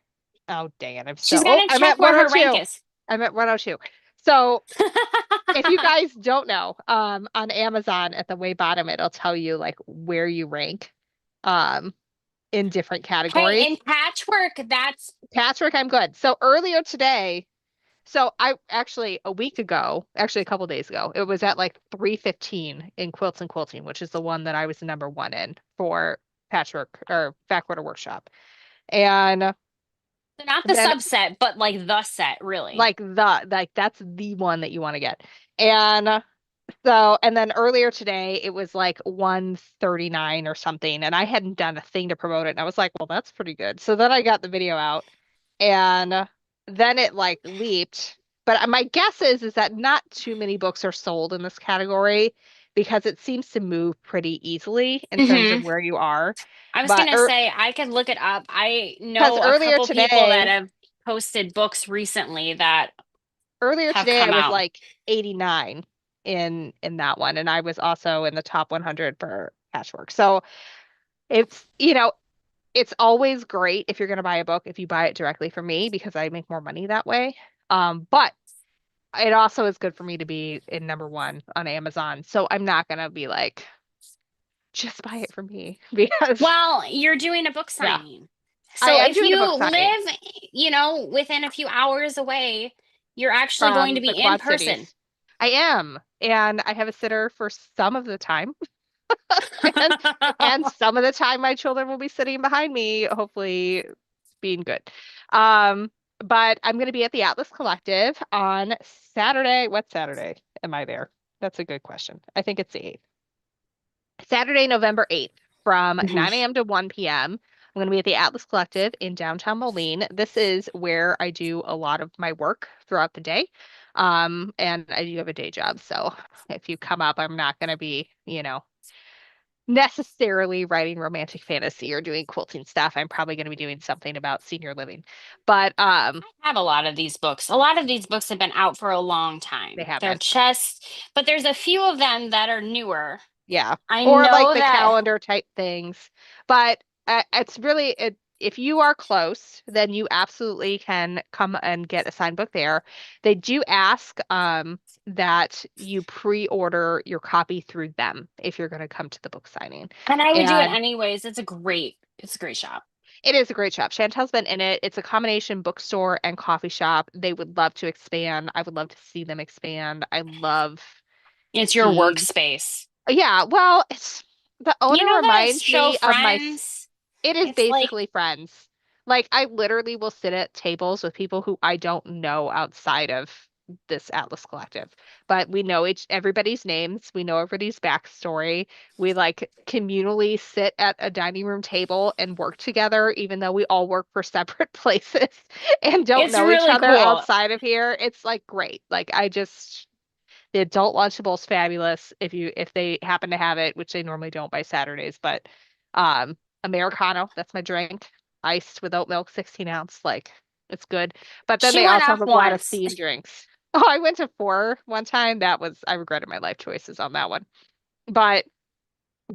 oh, dang it. She's Oh, gonna I'm check at where her rank 102. is. I'm at 102. So if you guys don't know, on Amazon at the way bottom, it'll tell you like where you rank, um, in different Hey, categories. in patchwork, that's Patchwork, I'm good. So earlier today, so I actually a week ago, actually a couple days ago, it was at like 315 in quilts and quilting, which is the one that I was the number one in for patchwork or backorder workshop. And not the then subset, but like the set, really. like that's the one that you want to get. And so, and then earlier today, it was like 139 or something, and I hadn't done a thing to promote it. And I was like, well, that's pretty good. So then I got the video out, and then it like leaped. But my guess is that not too many books are sold in this category because it seems to move pretty easily in terms of Hmm. where you are. I was But gonna say I could look it up. I because know a couple people that today, have posted books recently that earlier have today, I come was out. like 89 in that one, and I was also in the top 100 for patchwork. So it's, it's always great if you're going to buy a book if you buy it directly from me because I make more money that way. But it also is good for me to be in number one on Amazon. So I'm not going to be like, just buy it from me because, Well, you're doing a book yeah, signing. I So am if doing a you book signing live, within a few hours away, you're actually going to from be the in Quad person. Cities. I am. And I have a sitter for some of the time. And, and some of the time my children will be sitting behind me, hopefully being good. Um, but I'm going to be at the Atlas Collective on Saturday. What Saturday am I there? That's a good question. I think it's the 8th. Saturday, November 8th from Mhm. 9 a.m. to 1 p.m. I'm going to be at the Atlas Collective in downtown Moline. This is where I do a lot of my work throughout the day. And I do have a day job. So if you come up, I'm not going to be, necessarily writing romantic fantasy or doing quilting stuff. I'm probably going to be doing something about senior living. But I have a lot of these books. A lot of these books have been out for a long they time. They're haven't. just, but there's a few of them that are newer. Yeah. I Or like know the that. calendar type things. But it's really it if you are close, then you absolutely can come and get a signed book there. They do ask that you pre-order your copy through them if you're going to come to the book signing. And I would do it And anyways. It's a great shop. it is a great shop. Chantel's been in it. It's a combination bookstore and coffee shop. They would love to expand. I would love to see them expand. I love It's your the workspace. yeah, well, it's the You owner know that reminds show me of Friends? it is It's like basically friends. Like I literally will sit at tables with people who I don't know outside of this Atlas Collective. But we know everybody's names, we know everybody's backstory. We like communally sit at a dining room table and work together, even though we all work for separate places and don't it's know each really other cool. outside of here. It's like great. Like I just the adult Lunchable's fabulous if they happen to have it, which they normally don't by Saturdays. But Americano, that's my drink. Iced with oat milk, 16 ounce. Like it's good. But then She they went also off have a lot of once. themed drinks. Oh, I went to four one time. I regretted my life choices on that one. But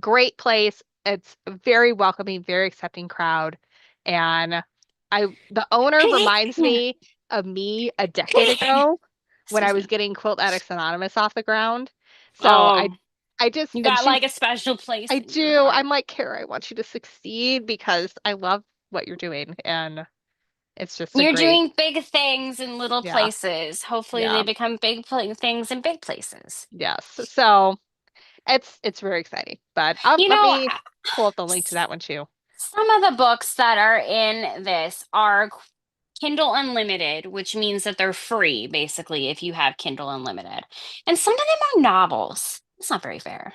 great place. It's a very welcoming, very accepting crowd. And the owner reminds me of me a decade ago when I Excuse was me. getting Quilt Addicts Anonymous off the ground. So Oh, I just, you and got like a special place I in your do. I'm heart. like, Kara, I want you to succeed because I love what you're doing. And it's just a You're great, doing big things in little yeah, places. Hopefully, they yeah, become things in big places. yes. So it's very exciting. But You let know, me pull up the link to s- that one too. some of the books that are in this are Kindle Unlimited, which means that they're free, basically, if you have Kindle Unlimited. And some of them are novels. It's not very fair.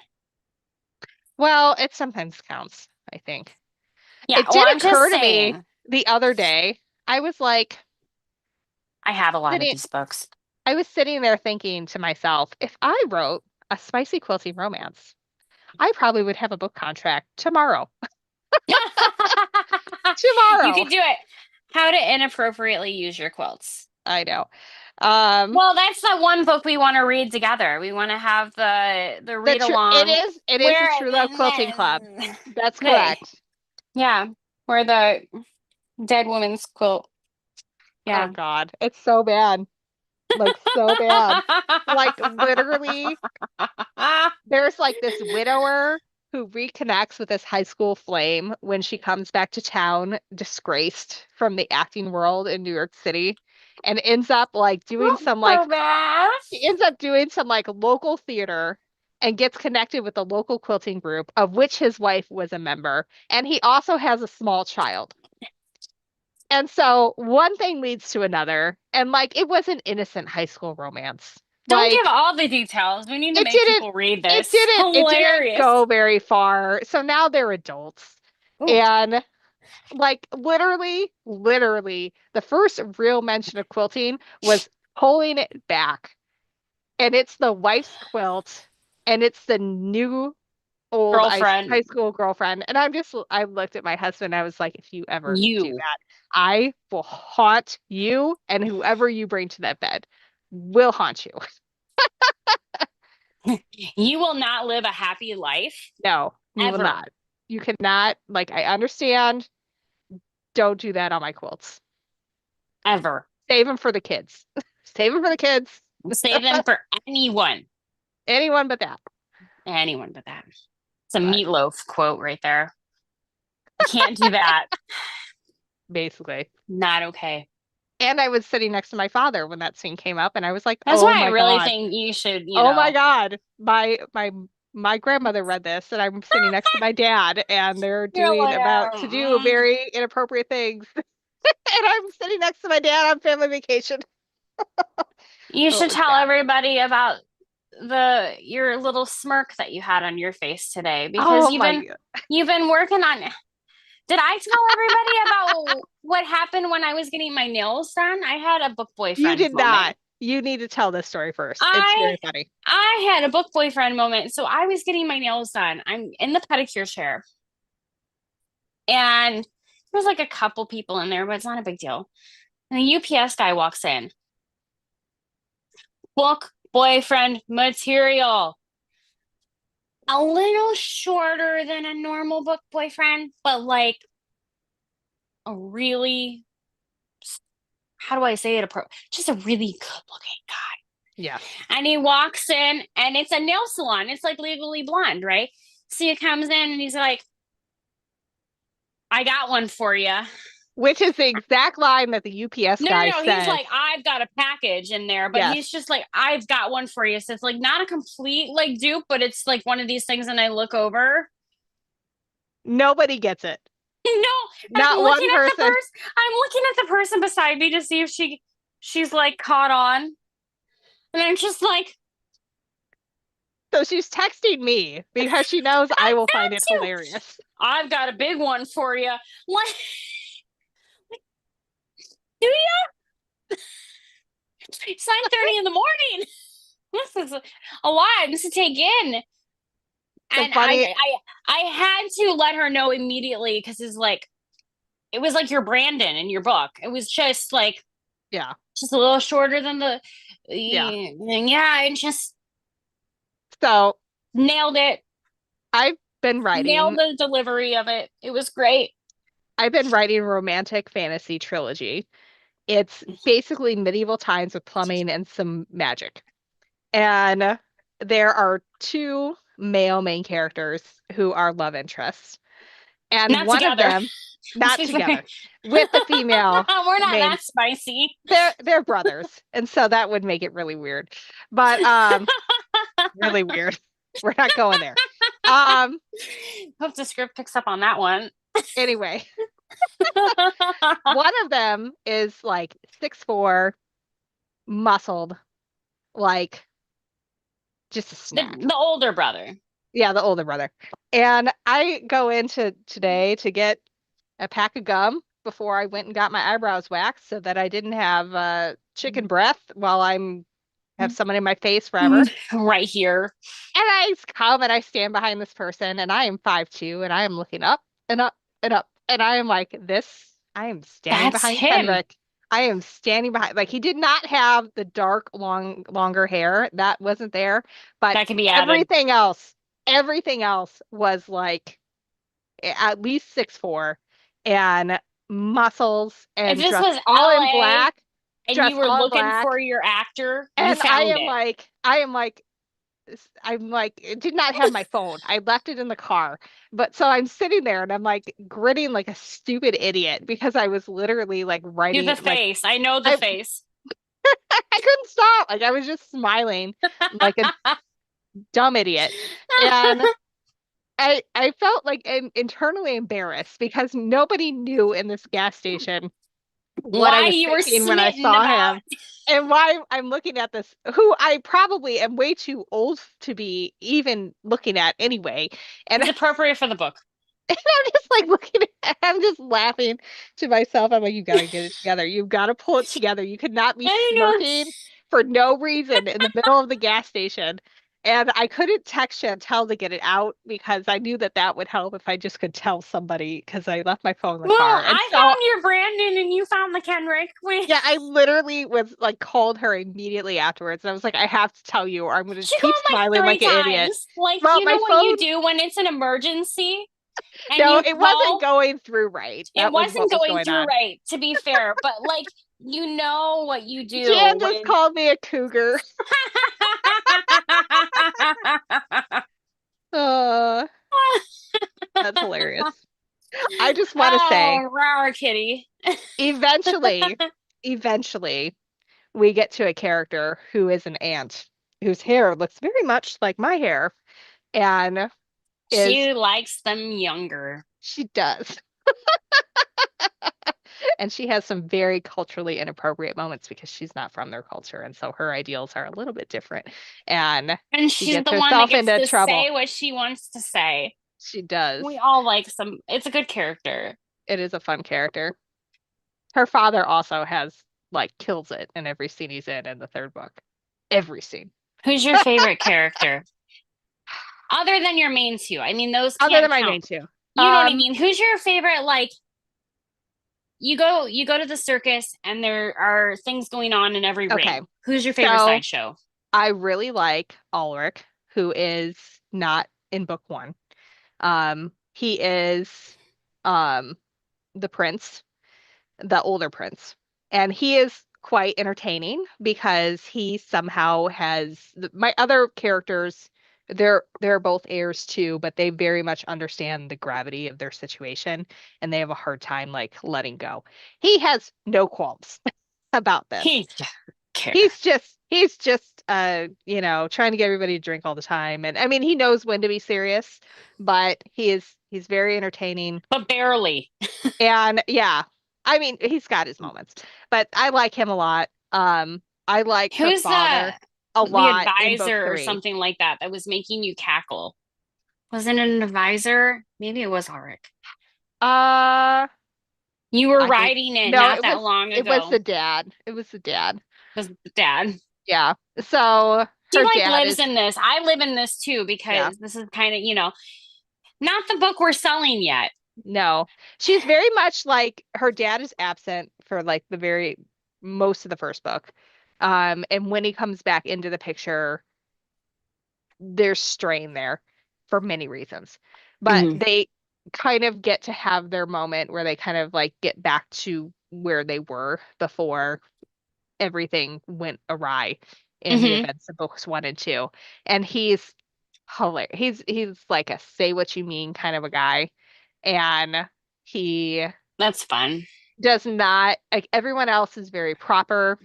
Well, it sometimes counts, I think. Yeah, It well, did I'm just occur to me saying, the other day. I was like I have a lot of sitting these books. I was sitting there thinking to myself, if I wrote a spicy quilting romance, I probably would have a book contract tomorrow. You Tomorrow. could do it. How to inappropriately use your quilts. I know. Um, Well, that's the one book we want to read together. We want to have the read along it is a where True Love Quilting Club. That's the correct. yeah, where the dead woman's quilt. Oh Yeah. God, it's so bad. Like so bad. Like literally there's like this widower who reconnects with this high school flame when she comes back to town, disgraced from the acting world in New York City, and ends up like doing some So like bad. she ends up doing some like local theater and gets connected with a local quilting group of which his wife was a member, and he also has a small child. And so one thing leads to another, and like it was an innocent high school romance. Don't give Like all the details. We need to it make didn't people read it this. didn't it didn't Hilarious. go very far. So now they're adults. Ooh, And like literally the first real mention of quilting was pulling it back. And it's the wife's quilt and it's the new old girlfriend, high school girlfriend. And I looked at my husband. I was like, if you ever do you. that, I will haunt you and whoever you bring to that bed will haunt you. You will not live a happy life No, you will ever. not. You cannot, like, I understand. Don't do that on my quilts. Ever. Save them for the kids. Save them for the kids. Save them for anyone. Anyone but that, Anyone but that. It's a but meatloaf quote right there. You can't do that. basically. Not okay. And I was sitting next to my father when that scene came up, and I was like, That's "Oh why I my really God, think you should, oh my God!" My grandmother read this, and I'm sitting next to my dad, and they're you're doing like, about to do very inappropriate things, and I'm sitting next to my dad on family vacation. you Oh, it should was tell bad. everybody about the your little smirk that you had on your face today because Oh my, you've been working on. Did I tell everybody about what happened when I was getting my nails done? I had a book you boyfriend did moment. not. You need to tell this story first. It's I very funny. I had a book boyfriend moment. So I was getting my nails done. I'm in the pedicure chair and there's like a couple people in there, but it's not a big deal. And the UPS guy walks in. Book boyfriend material. A little shorter than a normal book boyfriend, but like a really, how do I say it? Just a really good looking guy. Yes. And he walks in and it's a nail salon. It's like Legally Blonde, right? So he comes in and he's like, I got one for you. Which is the exact line that the UPS No, no, guy no. He's says. like, I've got a package in there, but Yes. he's just like, I've got one for you. So it's like not a complete like dupe, but it's like one of these things. And I look over. Nobody gets it. No, Not one person. I'm looking at the person beside me to see if she's like caught on. And I'm just like, So she's texting me because she knows I will find it hilarious. I've got a big one for you. Like, do you? It's 9:30 in the morning. This is a lot. This to take in. And I had to let her know immediately because it's like it was like your Brandon in your book. It was just like just a little shorter than the yeah, and just so nailed it. I've been writing Nailed the delivery of it. It was great. I've been writing a romantic fantasy trilogy. It's basically medieval times with plumbing and some magic. And there are two male main characters who are love interests. And Not one together. of them, not together, with the female. We're not that spicy. They're brothers. And so that would make it really weird. But really weird. We're not going there. Hope the script picks up on that one. Anyway. One of them is like 6'4", muscled, like just a snack. The older brother. Yeah, the older brother. And I go into today to get a pack of gum before I went and got my eyebrows waxed so that I didn't have chicken breath while I'm have someone in my face forever. Right here. And I come and I stand behind this person and I am 5'2" and I am looking up and up and up. And I am like, I am standing behind Henrik. I am standing behind, like he did not have the dark, longer hair. That wasn't there. But that can be everything else was like at least 6'4" and muscles and if this dressed was all LA in black. And you were looking for your actor, and you found it. I'm like, it did not have my phone. I left it in the car. But so I'm sitting there and I'm like gritting like a stupid idiot because I was literally like writing the face. I know the face. I couldn't stop. Like I was just smiling like a dumb idiot. And I felt like internally embarrassed because nobody knew in this gas station what I was thinking when I saw him and why I'm looking at this, who I probably am way too old to be even looking at anyway. And it's appropriate for the book. And I'm just like looking at, I'm just laughing to myself. I'm like, you gotta get it together. You've got to pull it together. You could not be smirking for no reason in the middle of the gas station. And I couldn't text Chantel to get it out because I knew that would help if I just could tell somebody because I left my phone in the car. And I found your Brandon and you found the Kenrick. Yeah, I literally was like called her immediately afterwards. And I was like, I have to tell you or I'm going to keep smiling like an idiot. Like, well, you know what you do when it's an emergency? No, it wasn't going through right. It wasn't going through right, to be fair. But like, you know what you do. Jan just called me a cougar. That's hilarious. I just want to say, rawr, kitty. eventually, we get to a character who is an aunt whose hair looks very much like my hair, and she likes them younger. She does. And she has some very culturally inappropriate moments because she's not from their culture, and so her ideals are a little bit different. And she's the one that gets to say what she wants to say. She does. We all like some. It's a good character. It is a fun character. Her father also has like kills it in every scene he's in the third book. Every scene. Who's your favorite character? Other than your main two. I mean, those can't other than my count. main two. You know what I mean? Who's your favorite? Like, you go to the circus and there are things going on in every ring. Who's your favorite sideshow? I really like Ulrich, who is not in book one. He is the prince, the older prince. And he is quite entertaining because he somehow has my other characters, they're both heirs too, but they very much understand the gravity of their situation and they have a hard time like letting go. He has no qualms about this. He doesn't care. He's just trying to get everybody to drink all the time. And I mean he knows when to be serious, but he's very entertaining. But barely. And yeah, I mean, he's got his moments, but I like him a lot. I like her Who's father a the lot in book advisor or three. something like that that was making you cackle? Wasn't it an advisor? Maybe it was Ulrich. Uh, You were I think writing it no, not that long it was ago. the dad. It was the dad. Was the dad. Yeah. So She her like dad lives is in this. I live in this too yeah, because this is kind of, not the book we're selling yet. no. She's very much like her dad is absent for like the very most of the first book. And when he comes back into the picture, there's strain there for many reasons. But Mhm. they kind of get to have their moment where they kind of like get back to where they were before everything went awry in the Mhm. events of books one and two. And he's hilarious. He's like a say what you mean kind of a guy. And he That's fun. does not like everyone else is very proper,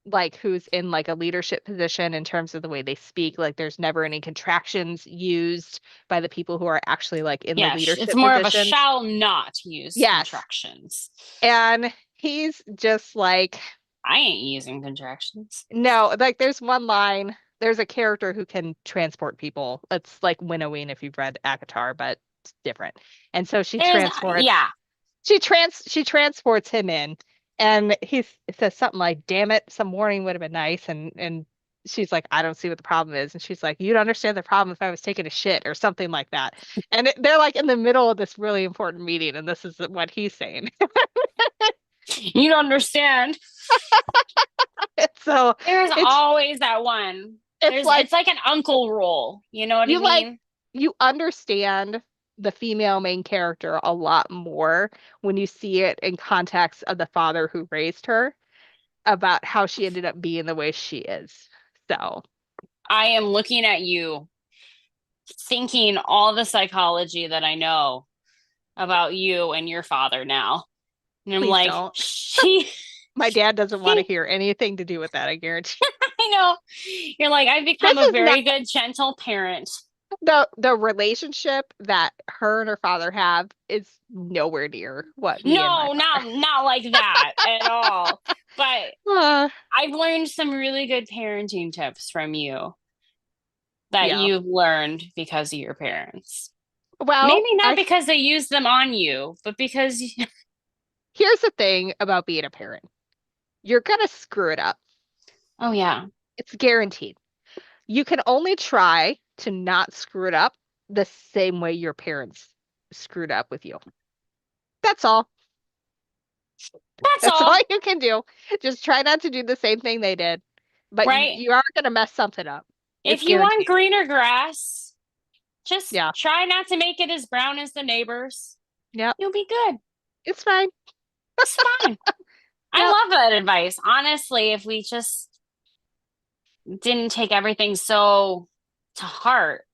like who's in like a leadership position in terms of the way they speak. Like there's never any contractions used by the people who are actually like in the Yeah, it's leadership more of a positions. shall not use Yes. contractions. And he's just like, I ain't using contractions. no, like there's one line, there's a character who can transport people. It's like Winnowing if you've read ACOTAR, but it's different. And so There's, yeah, she transports him in and he says something like, damn it, some warning would have been nice. And she's like, I don't see what the problem is. And she's like, you'd understand the problem if I was taking a shit or something like that. And they're like in the middle of this really important meeting, and this is what he's saying. you don't understand. So There's it's always that one. it's It's like like an uncle role. You know what I you like mean? you understand the female main character a lot more when you see it in context of the father who raised her about how she ended up being the way she is. So, I am looking at you, thinking all the psychology that I know about you and your father now. And I'm please like, don't. she, My dad doesn't want to she, hear anything to do with that, I guarantee. I know. You're like, I've become This a is not very good, gentle parent. the relationship that her and her father have is nowhere near what me and my No, father. not like that at all. But Uh, I've learned some really good parenting tips from you that yeah. you've learned because of your parents. Well, Maybe not I because they used them on you, but because, here's the thing about being a parent. You're gonna screw it up. oh, yeah. It's guaranteed. You can only try to not screw it up the same way your parents screwed up with you. That's all. That's That's all all, you can do. Just try not to do the same thing they did. But right? you are going to mess something up. It's If you want guaranteed. greener grass, just Yeah. try not to make it as brown as the neighbors. Yep. You'll be good. It's fine. It's fine. I Yep. love that advice. Honestly, if we just didn't take everything so to heart,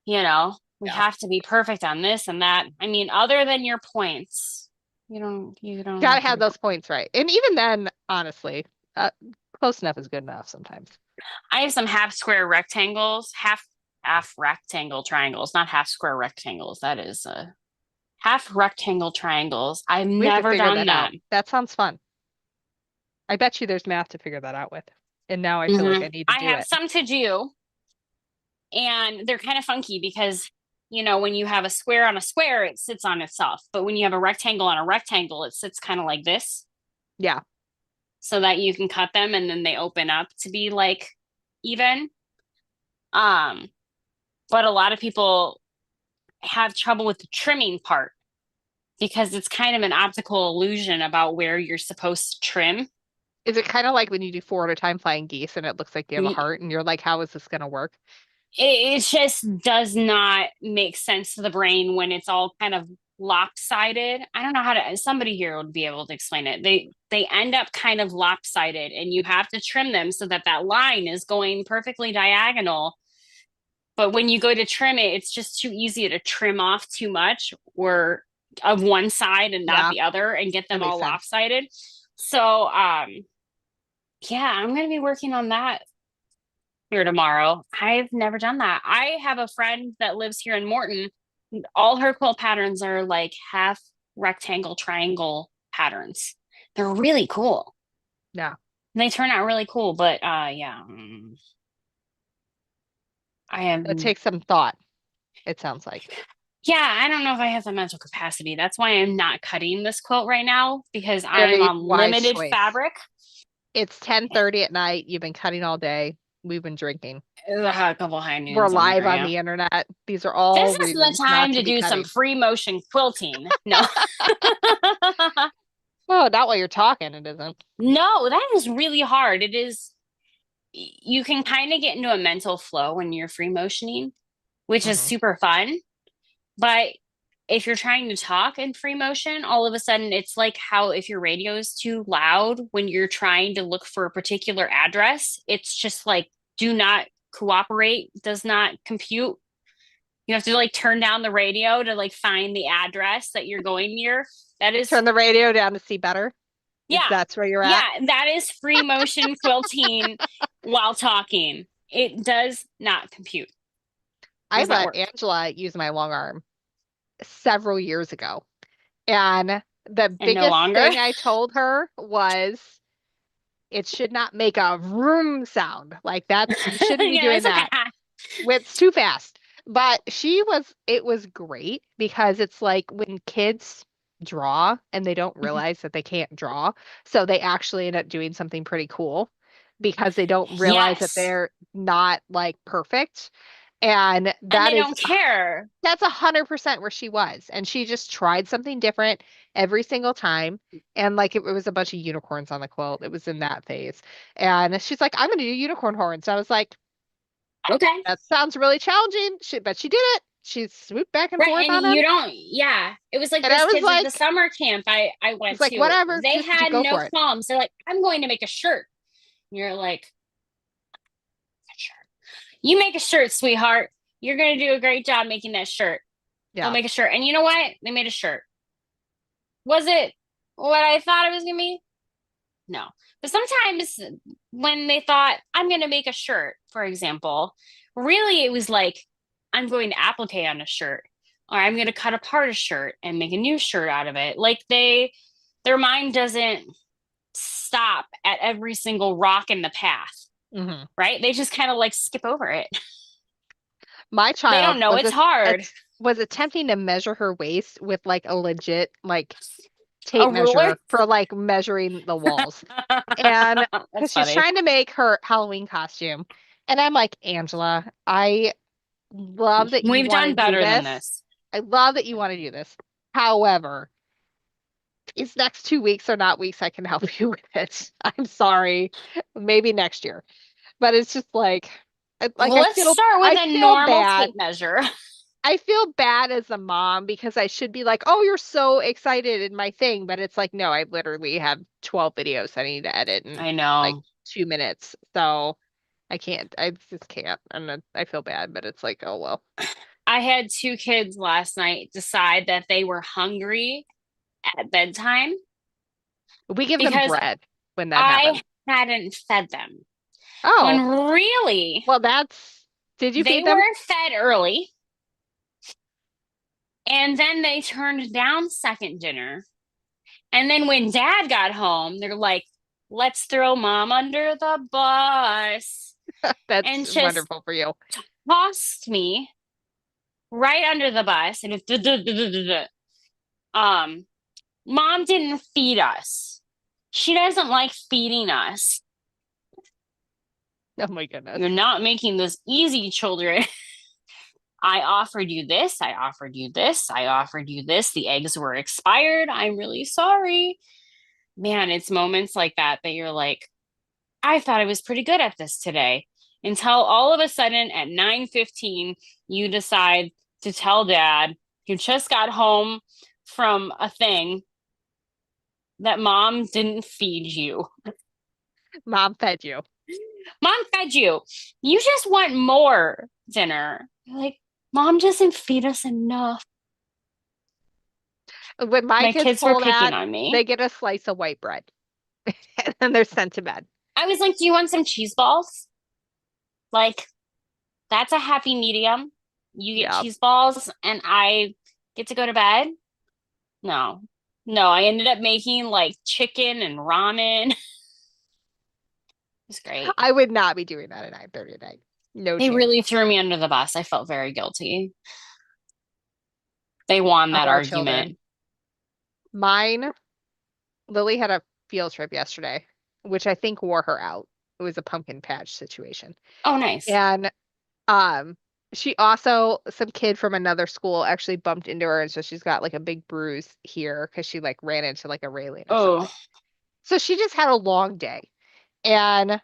we Yeah. have to be perfect on this and that. I mean, other than your points, you don't Gotta have to have be. those points right. And even then, honestly, uh, close enough is good enough sometimes. I have some half square rectangles, half rectangle triangles, not half square rectangles. That is half rectangle triangles. I've We have to never figure done that that. out. That sounds fun. I bet you there's math to figure that out with. And now I feel like Hmm. I need to I do have it. some to do, and they're kind of funky because when you have a square on a square, it sits on itself. But when you have a rectangle on a rectangle, it sits kind of like this, Yeah. so that you can cut them and then they open up to be like even. Um, but a lot of people have trouble with the trimming part because it's kind of an optical illusion about where you're supposed to trim. Is it kind of like when you do four at a time flying geese and it looks like you have a heart and you're like, how is this going to work? It just does not make sense to the brain when it's all kind of lopsided. I don't know how to, somebody here would be able to explain it. They end up kind of lopsided and you have to trim them so that that line is going perfectly diagonal. But when you go to trim it, it's just too easy to trim off too much or of one side and not Yeah, the other and get that them makes all sense. lopsided. So, yeah, I'm going to be working on that here tomorrow. I've never done that. I have a friend that lives here in Morton. All her quilt patterns are like half rectangle, triangle patterns. They're really cool. Yeah, They turn out really cool, but yeah, I that am takes some thought, it sounds like. yeah, I don't know if I have the mental capacity. That's why I'm not cutting this quilt right now because I'm Very on wise limited choice. fabric. It's 10:30 at night. You've been cutting all day. We've been drinking. A couple high We're noons. I'm live on here. the internet. These are This all is the reasons not time to to be do some cutting. free motion quilting. No. Oh, not while you're talking, it isn't. No, that is really hard. It is, you can kind of get into a mental flow when you're free motioning, which is Hmm. super fun. But if you're trying to talk in free motion, all of a sudden it's like how if your radio is too loud when you're trying to look for a particular address, it's just like do not cooperate, does not compute. You have to like turn down the radio to like find the address that you're going near. That is, Turn the radio down to see better. Is yeah, that's where you're yeah, at? that is free motion quilting while talking. It does not compute, I does not let work. Angela use my long arm several years ago. And the And no biggest longer. thing I told her was it should not make a vroom sound. Like that's, you shouldn't be Yeah, doing it's okay. that. It's too fast. But it was great because it's like when kids draw and they don't realize that they can't draw. So they actually end up doing something pretty cool because they don't realize that Yes. they're not like perfect. And And they don't care. that's 100% where she was. And she just tried something different every single time. And like it was a bunch of unicorns on the quilt. It was in that phase. And she's like, I'm going to do unicorn horns. I was like, Okay. that sounds really challenging. But she did it. She swooped back and Right. forth And on them. you don't, yeah. It was like And those kids at the summer camp I I was went like, to. whatever, They just had go no for it. qualms. They're like, I'm going to make a shirt. And you're like, sure. You make a shirt, sweetheart. You're going to do a great job making that shirt. Go Yeah. make a shirt. And you know what? They made a shirt. Was it what I thought it was going to be? No. But sometimes when they thought, I'm going to make a shirt, for example, really it was like, I'm going to applique on a shirt, or I'm going to cut apart a shirt and make a new shirt out of it. Like their mind doesn't stop at every single rock in the path, Hmm. right? They just kind of like skip over it. My They don't child know it's hard. was attempting to measure her waist with like a legit like A tape ruler? measure for like measuring the walls. And because That's she's funny. trying to make her Halloween costume. And I'm like, Angela, I love that you We've want to done do better than this. this. I love that you want to do this. However, these next 2 weeks are not weeks I can help you with it. I'm sorry. Maybe next year. But it's just like, Well, let's start with I a feel normal bad. tape measure. I feel bad as a mom because I should be like, oh, you're so excited in my thing. But it's like, no, I literally have 12 videos I need to edit in I like know. 2 minutes. So I can't. I just can't. And I feel bad, but it's like, oh, well. I had two kids last night decide that they were hungry at bedtime We give them because bread when that I happens. hadn't fed them. When Oh, really well, did you they feed them? were fed early and then they turned down second dinner. And then when dad got home, they're like, let's throw mom under the bus That's and just wonderful for you. tossed me right under the bus. And it, um, mom didn't feed us. She doesn't like feeding us. Oh my goodness. You're not making this easy, children. I offered you this. I offered you this. I offered you this. The eggs were expired. I'm really sorry. Man, it's moments like that that you're like, I thought I was pretty good at this today. Until all of a sudden at 9:15, you decide to tell dad, You just got home from a thing that mom didn't feed you. Mom fed you. Mom fed you. You just want more dinner. You're like, mom doesn't feed us enough. When my My kids kids were pull picking that, on they me. get a slice of white bread and then they're sent to bed. I was like, do you want some cheese balls? Like, that's a happy medium. You get Yeah. cheese balls and I get to go to bed. No, no, I ended up making like chicken and ramen. It was great. I would not be doing that at 9:30 at night. No They chance. really threw me under the bus. I felt very guilty. They won that All our children. argument. Mine, Lily had a field trip yesterday, which I think wore her out. It was a pumpkin patch situation. Oh, nice. And um she also some kid from another school actually bumped into her and so she's got like a big bruise here because she like ran into like a railing or Oh, something. So she just had a long day. And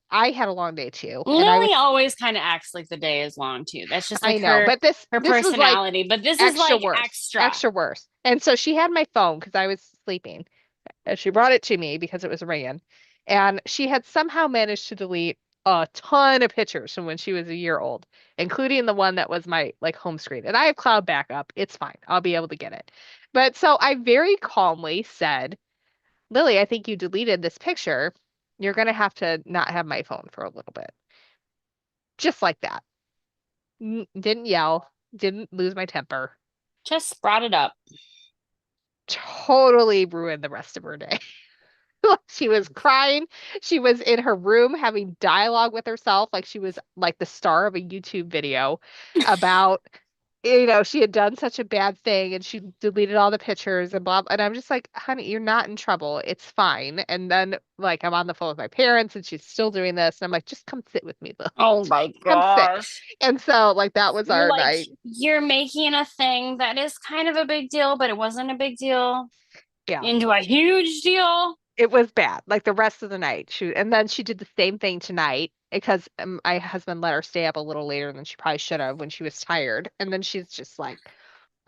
I had a long day too. And I was Lily always kind of acts like the day is long too. That's just I like know, but this her this was like personality. But this is extra like worse. extra. Extra worse. And so she had my phone because I was sleeping. And she brought it to me because it was ringing. And she had somehow managed to delete a ton of pictures from when she was a year old, including the one that was my like home screen. And I have cloud backup. It's fine. I'll be able to get it. But so I very calmly said, Lily, I think you deleted this picture. You're going to have to not have my phone for a little bit. Just like that. Didn't yell, didn't lose my temper. Just brought it up. Totally ruined the rest of her day. She was crying. She was in her room having dialogue with herself, like she was like the star of a YouTube video about, she had done such a bad thing and she deleted all the pictures and blah. And I'm just like, honey, you're not in trouble. It's fine. And then like I'm on the phone with my parents and she's still doing this. And I'm like, just come sit with me, Lil. Oh my Come sit. gosh. And so like that was You're our like, night. you're making a thing that is kind of a big deal, but it wasn't a big deal Yeah. into a huge deal. It was bad, like the rest of the night. And then she did the same thing tonight because my husband let her stay up a little later than she probably should have when she was tired. And then she's just like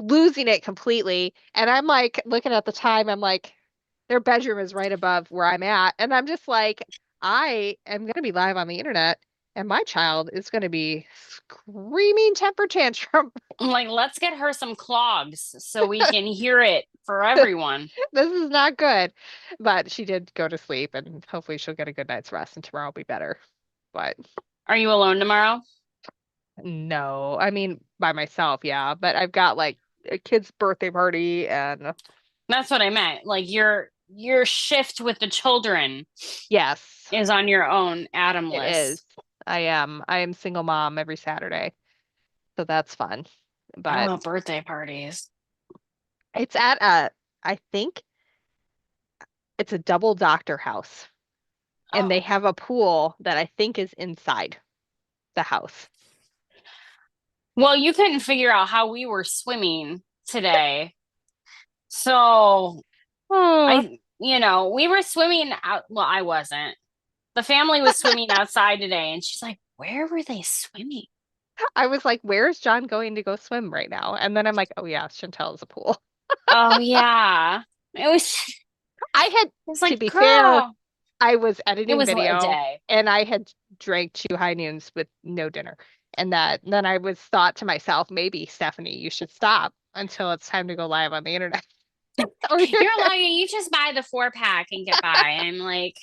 losing it completely. And I'm like looking at the time, I'm like, their bedroom is right above where I'm at. And I'm just like, I am going to be live on the internet and my child is going to be screaming temper tantrum. I'm like, let's get her some clogs so we can hear it for everyone. This is not good. But she did go to sleep and hopefully she'll get a good night's rest and tomorrow will be better. But Are you alone tomorrow? no, I mean by myself, yeah. But I've got like a kid's birthday party and That's what I meant. Like your shift with the children yes, is on your own it is. Adamless. I am single mom every Saturday. So that's fun. I But want birthday parties. it's at I think it's a double doctor house. And they Oh. have a pool that I think is inside the house. Well, you couldn't figure out how we were swimming today. So Oh, we were swimming out. Well, I wasn't. The family was swimming outside today, and she's like, where were they swimming? I was like, where's John going to go swim right now? And then I'm like, oh yeah, Chantel's a pool. Oh yeah. It was I had, it's to like, be fair, girl, I was it editing was a video day. and I had drank 2 high noons with no dinner. And then I was thought to myself, maybe Stephanie, you should stop until it's time to go live on the internet. Or You're lucky you just buy the 4-pack and get by. I'm like,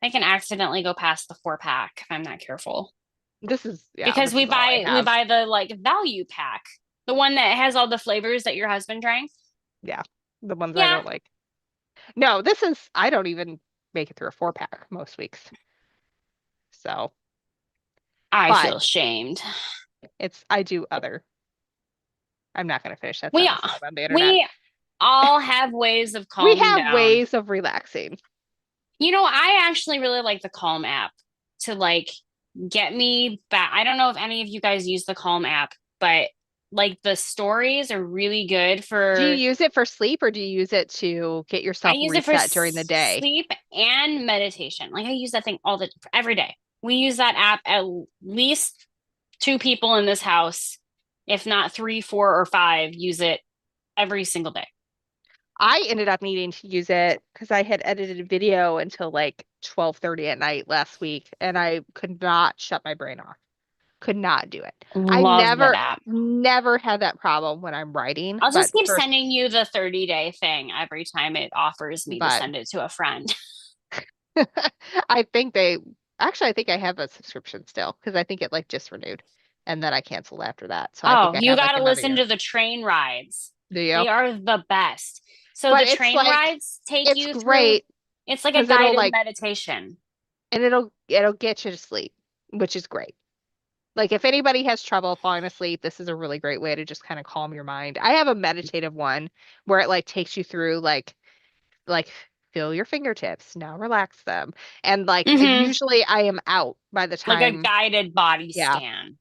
I can accidentally go past the 4-pack if I'm not careful. Because this is all I we have. buy the like value pack. The one that has all the flavors that your husband drank. Yeah, the ones I Yeah. don't like. No, I don't even make it through a 4-pack most weeks. So, I but feel shamed. I do other. I'm not going to finish that We sentence live on the internet. we all have ways of We calming have down. ways of relaxing. I actually really like the Calm app to like get me back. I don't know if any of you guys use the Calm app, but like the stories are really good Do you for use it for sleep or do you use it to get I yourself use it for reset during the day? sleep and meditation. Like I use that thing every day. We use that app at least two people in this house. if not 3, 4, or 5, use it every single day. I ended up needing to use it because I had edited a video until like 12:30 at night last week and I could not shut my brain off. Could not do it. I Love that never, app. never had that problem when I'm writing, I'll but just keep first, sending you the 30-day thing every time it offers me to but send it to a friend. I think they actually, I think I have a subscription still because I think it like just renewed and then I canceled after that. So I think Oh, I you have got like to another listen year. to the train rides. Do you? They are the best. So But the it's train like, rides take it's you through, great it's like a because it'll guided like, meditation. and it'll get you to sleep, which is great. Like if anybody has trouble falling asleep, this is a really great way to just kind of calm your mind. I have a meditative one where it like takes you through like feel your fingertips, now relax them. And like Hmm. usually I am out by the Like a time, guided body yeah. scan.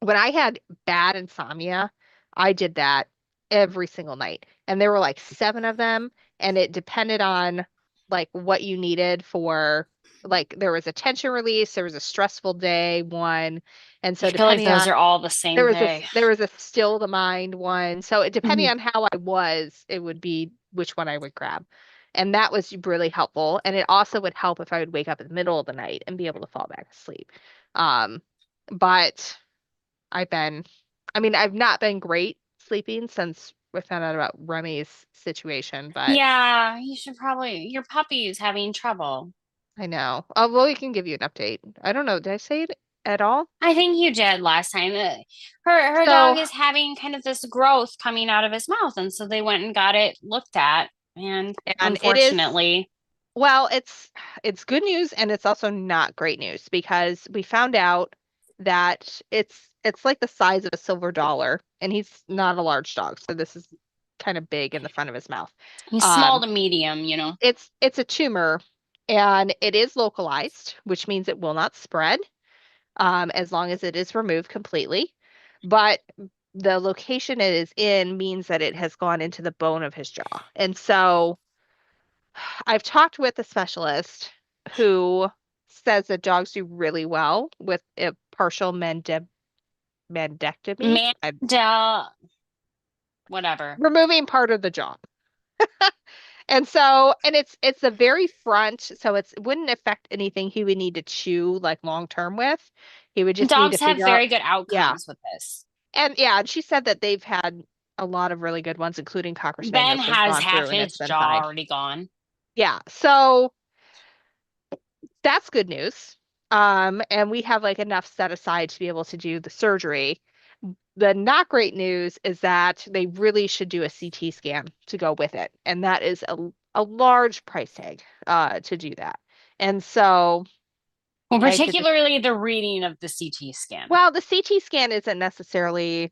When I had bad insomnia, I did that every single night. And there were like 7 of them, and it depended on like what you needed for like there was a tension release, there was a stressful day one. And I so feel like depending those on are all the same day. there was a still the mind one. So it depending Mhm. on how I was, it would be which one I would grab. And that was really helpful. And it also would help if I would wake up in the middle of the night and be able to fall back asleep. Um, but I've been, I mean, I've not been great sleeping since we found out about Remy's situation, but Yeah, you should probably, your puppy is having trouble. I know. Oh, well, we can give you an update. I don't know. Did I say it at all? I think you did last time. Her dog So, is having kind of this growth coming out of his mouth, and so they went and got it looked at, and and it is, unfortunately, well, it's good news and it's also not great news because we found out that it's like the size of a silver dollar and he's not a large dog, so this is kind of big in the front of his mouth. he's small Um, to medium, you know. it's a tumor and it is localized, which means it will not spread as long as it is removed completely. But the location it is in means that it has gone into the bone of his jaw. And so I've talked with a specialist who says that dogs do really well with a partial mandectomy, Mandel, whatever. removing part of the jaw. And so, and it's the very front, so it wouldn't affect anything he would need to chew like long term with. He would just need to Dogs have figure out, very good yeah. outcomes with this. And yeah, and she said that they've had a lot of really good ones, including Cocker Ben Spaniels, have has gone half through and his it's been jaw fine. already gone. Yeah, so that's good news. And we have like enough set aside to be able to do the surgery. The not great news is that they really should do a CT scan to go with it, and that is a large price tag to do that. And so Well, I could just, particularly the reading of the CT scan. well, the CT scan isn't necessarily,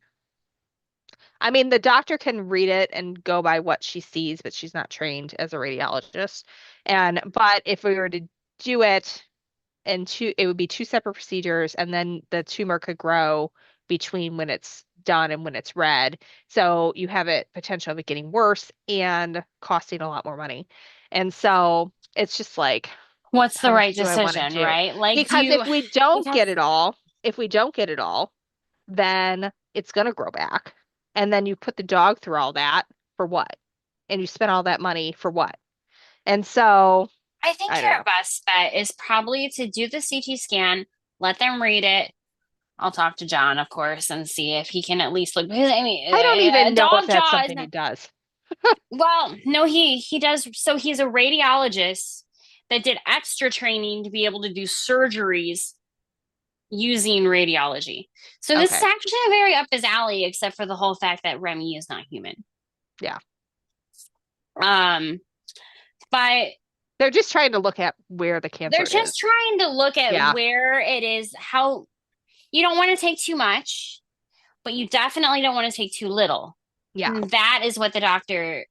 I mean, the doctor can read it and go by what she sees, but she's not trained as a radiologist. But if we were to do it and it would be 2 separate procedures, and then the tumor could grow between when it's done and when it's read. So you have it potential of it getting worse and costing a lot more money. And so it's just like, What's how the much right do I want to decision, do? right? Like, do Because you, because if we don't get it all, then it's going to grow back. And then you put the dog through all that for what? And you spend all that money for what? And so I think I don't your know. best bet is probably to do the CT scan, let them read it. I'll talk to John, of course, and see if he can at least look. Because I mean, I don't a even know if dog that's jaw is something he not. does. Well, no, he does. So he's a radiologist that did extra training to be able to do surgeries using radiology. So this is Okay. actually very up his alley, except for the whole fact that Remy is not human. Yeah. Um, but They're just trying to look at where the they're cancer is. just trying to look at Yeah. where it is, how you don't want to take too much, but you definitely don't want to take too little. Yeah. And that is what the doctor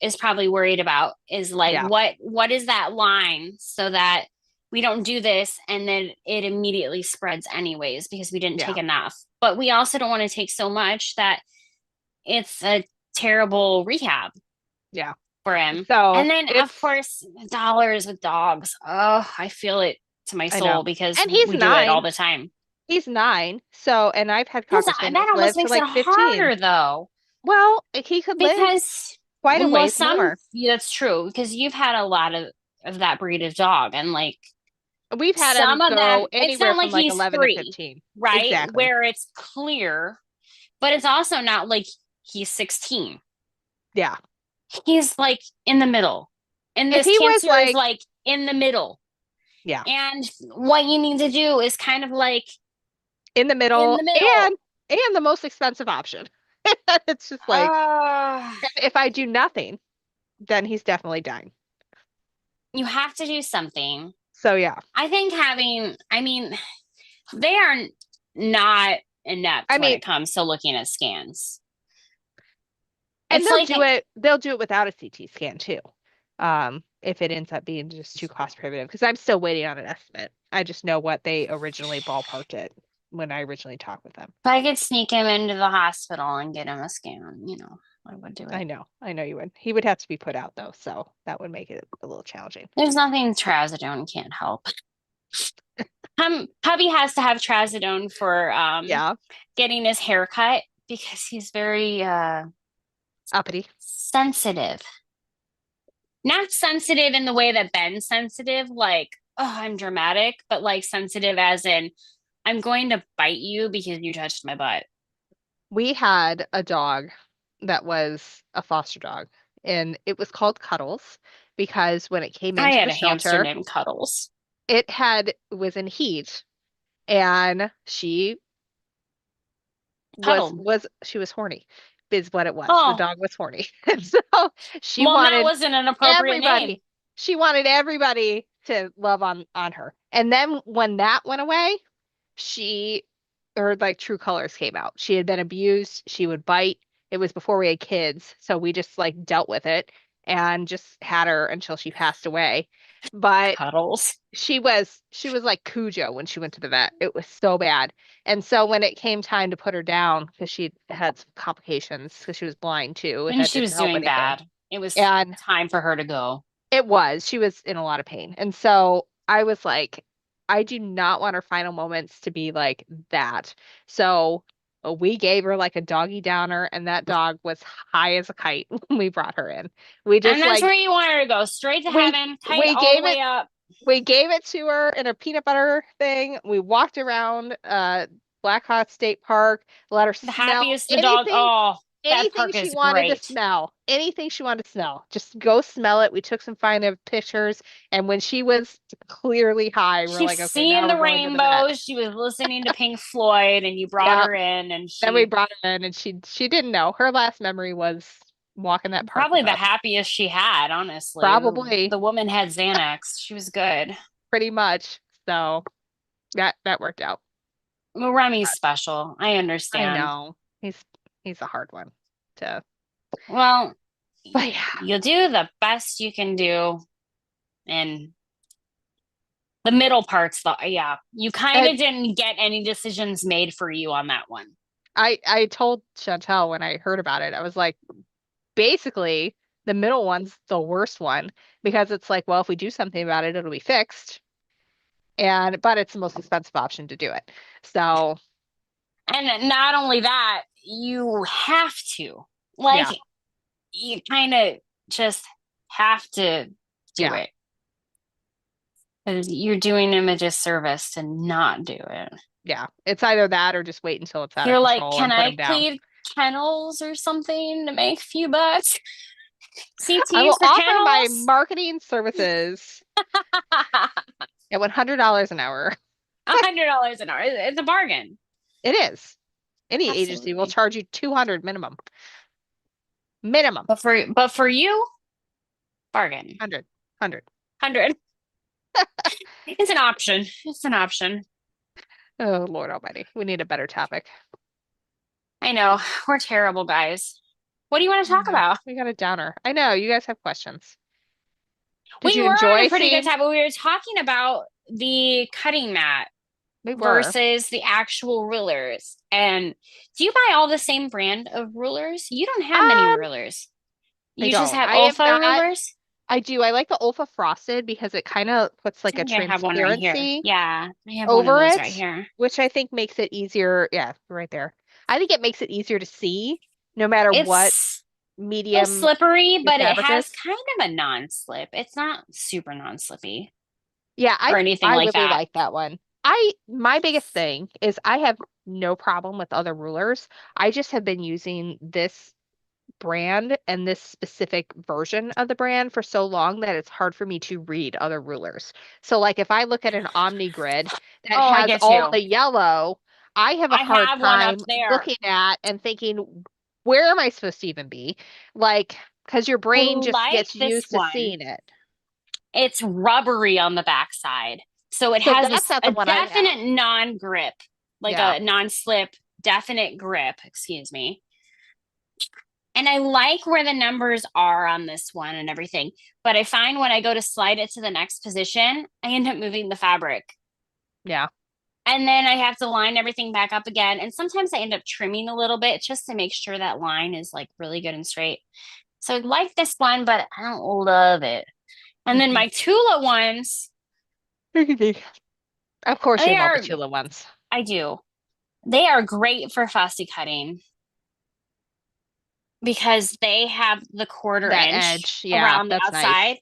is probably worried about is like Yeah. what is that line so that we don't do this and then it immediately spreads anyways because we didn't take Yeah. enough. But we also don't want to take so much that it's a terrible rehab Yeah. for him. So And then of it's, course dollars with dogs. Oh, I feel it to my I know. soul because And he's we do it all 9. the time. He's 9. So, and I've had Because Cocker that Spaniels almost live to makes it like 15. harder though. Well, he could live Because quite a well, ways some more. that's true because you've had a lot of that breed of dog, and like We've had him some of them, go it's anywhere not like from like he's 11 to free, 15. right? Exactly. Where it's clear, but it's also not like he's 16. Yeah. He's like in the middle. And If this he was cancer is like, like in the middle. yeah, And what you need to do is kind of like in the in middle the middle. and the most expensive option. It's just like, Uh, if I do nothing, then he's definitely dying. you have to do something. So yeah. I think I mean, they are not inept I when mean, it comes to looking at scans. and It's like, they'll do it without a CT scan too. If it ends up being just too cost prohibitive, because I'm still waiting on an estimate. I just know what they originally ballparked it when I originally talked with them. if I could sneak him into the hospital and get him a scan, I would do it. I know you would. He would have to be put out though, so that would make it a little challenging. There's nothing trazodone can't help. Hubby has to have trazodone for Yeah, getting his hair cut because he's very uppity. sensitive. Not sensitive in the way that Ben's sensitive, like, oh, I'm dramatic, but like sensitive as in I'm going to bite you because you touched my butt. We had a dog that was a foster dog, and it was called Cuddles because when it came I into had the a hamster shelter, named Cuddles. was in heat, and she Cuddle. she was horny, is what it was. The Oh, dog was horny. And so she well, that wanted wasn't an appropriate name. everybody, she wanted everybody to love on her. And then when that went away, she her like true colors came out. She had been abused. She would bite. It was before we had kids, so we just like dealt with it and just had her until she passed away. But Cuddles. she was like Cujo when she went to the vet. It was so bad. And so when it came time to put her down because she had some complications because she was blind too, And that she didn't was help doing anything. bad. It was And time for her to go. she was in a lot of pain. And so I was like, I do not want her final moments to be like that. So we gave her like a doggy downer, and that dog was high as a kite when we brought her in. We And just that's like where you want her to go, straight to we heaven, tight we all the gave it way up. we gave it to her in a peanut butter thing. We walked around Blackhawk State Park, let her The smell happiest the dog. Oh, that anything park she is wanted to great. smell. Anything she wanted to smell. Just go smell it. We took some fine of pictures, and when she was clearly high, we're She's like, okay, seeing now the we're going to the vet. rainbows. She was listening to Pink Floyd, and you brought Yeah. her in, and Then we she brought her in, and she didn't know. Her last memory was walking that park probably with the us. happiest she had, honestly. Probably, The woman had Xanax. She was good. pretty much. So that worked out. Well, Remy's special. I I understand. know. He's a hard one to, Well, but yeah, you'll do the best you can do. And the middle parts, though, yeah, you kind and of didn't get any decisions made for you on that one. I told Chantel when I heard about it, I was like, basically, the middle one's the worst one because it's like, well, if we do something about it, it'll be fixed. But it's the most expensive option to do it. So And not only that, you have to. Like, yeah, you kind of just have to do yeah, it. Because you're doing him a disservice to not do it. yeah. It's either that or just wait until it's out of You're like, control can and put I him down. plead kennels or something to make a few bucks? I CTs will for offer my kennels? marketing services at $100 an hour. $100 an hour. It's a bargain. It is. Any agency will Absolutely. charge you 200 minimum. Minimum. But for you, bargain. 100. 100. It's an option. It's an option. Oh, Lord Almighty. We need a better topic. I know. We're terrible guys. What do you want to talk Yeah, about? we got a downer. I know you guys have questions. Did We you were on a enjoy pretty good seeing? time, but we were talking about the cutting mat We were. versus the actual rulers. And do you buy all the same brand of rulers? You don't have many Um, rulers. I You just don't. have Olfa rulers? I do. I like the Olfa Frosted because it kind of puts I like a think I have one right here. transparency Yeah, I have one of over those right it, here. which I think makes it easier. Yeah, right there. I think it makes it easier to see no matter what It's still medium slippery, your but it fabric has is. kind of a non-slip. It's not super non-slippy Yeah, or anything I like really that. like that one. My biggest thing is I have no problem with other rulers. I just have been using this brand and this specific version of the brand for so long that it's hard for me to read other rulers. So like if I look at an Omni Grid that Oh, I has get all you. the yellow, I have a I hard have one up time there. looking at and thinking, where am I supposed to even be? Like, because your I brain just like gets this used to one. seeing it. It's rubbery on the backside. So it So has that's not the a one I have. definite non-grip, like Yeah. a non-slip, definite grip, excuse me. And I like where the numbers are on this one and everything. But I find when I go to slide it to the next position, I end up moving the fabric. Yeah. And then I have to line everything back up again. And sometimes I end up trimming a little bit just to make sure that line is like really good and straight. So I like this one, but I don't love it. And then Mhm. my Tula ones, Of course you they love the are, Tula ones. I do. They are great for fussy cutting because they have the quarter That inch edge. Yeah, around the that's nice. outside.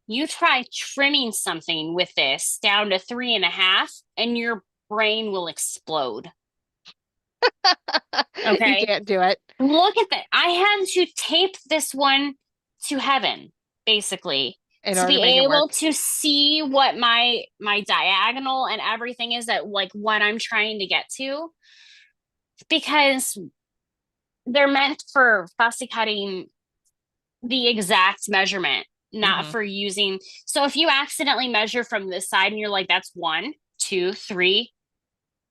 You try trimming something with this down to 3.5, and your brain will explode. You Okay. can't do it Look at that. I had to tape this one to heaven, basically, in to order to be make it able work. to see what my diagonal and everything is at like what I'm trying to get to. Because they're meant for fussy cutting the exact measurement, not Hmm. for using. So if you accidentally measure from this side and you're like, that's 1, 2, 3,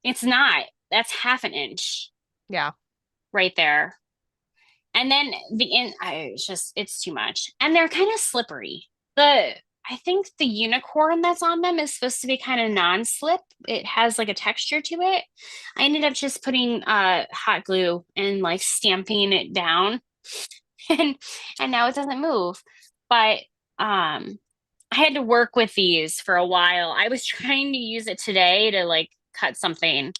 it's not. That's half an inch Yeah. right there. And then it's just, it's too much. And they're kind of slippery. I think the unicorn that's on them is supposed to be kind of non-slip. It has like a texture to it. I ended up just putting hot glue and like stamping it down and now it doesn't move. But um I had to work with these for a while. I was trying to use it today to like cut something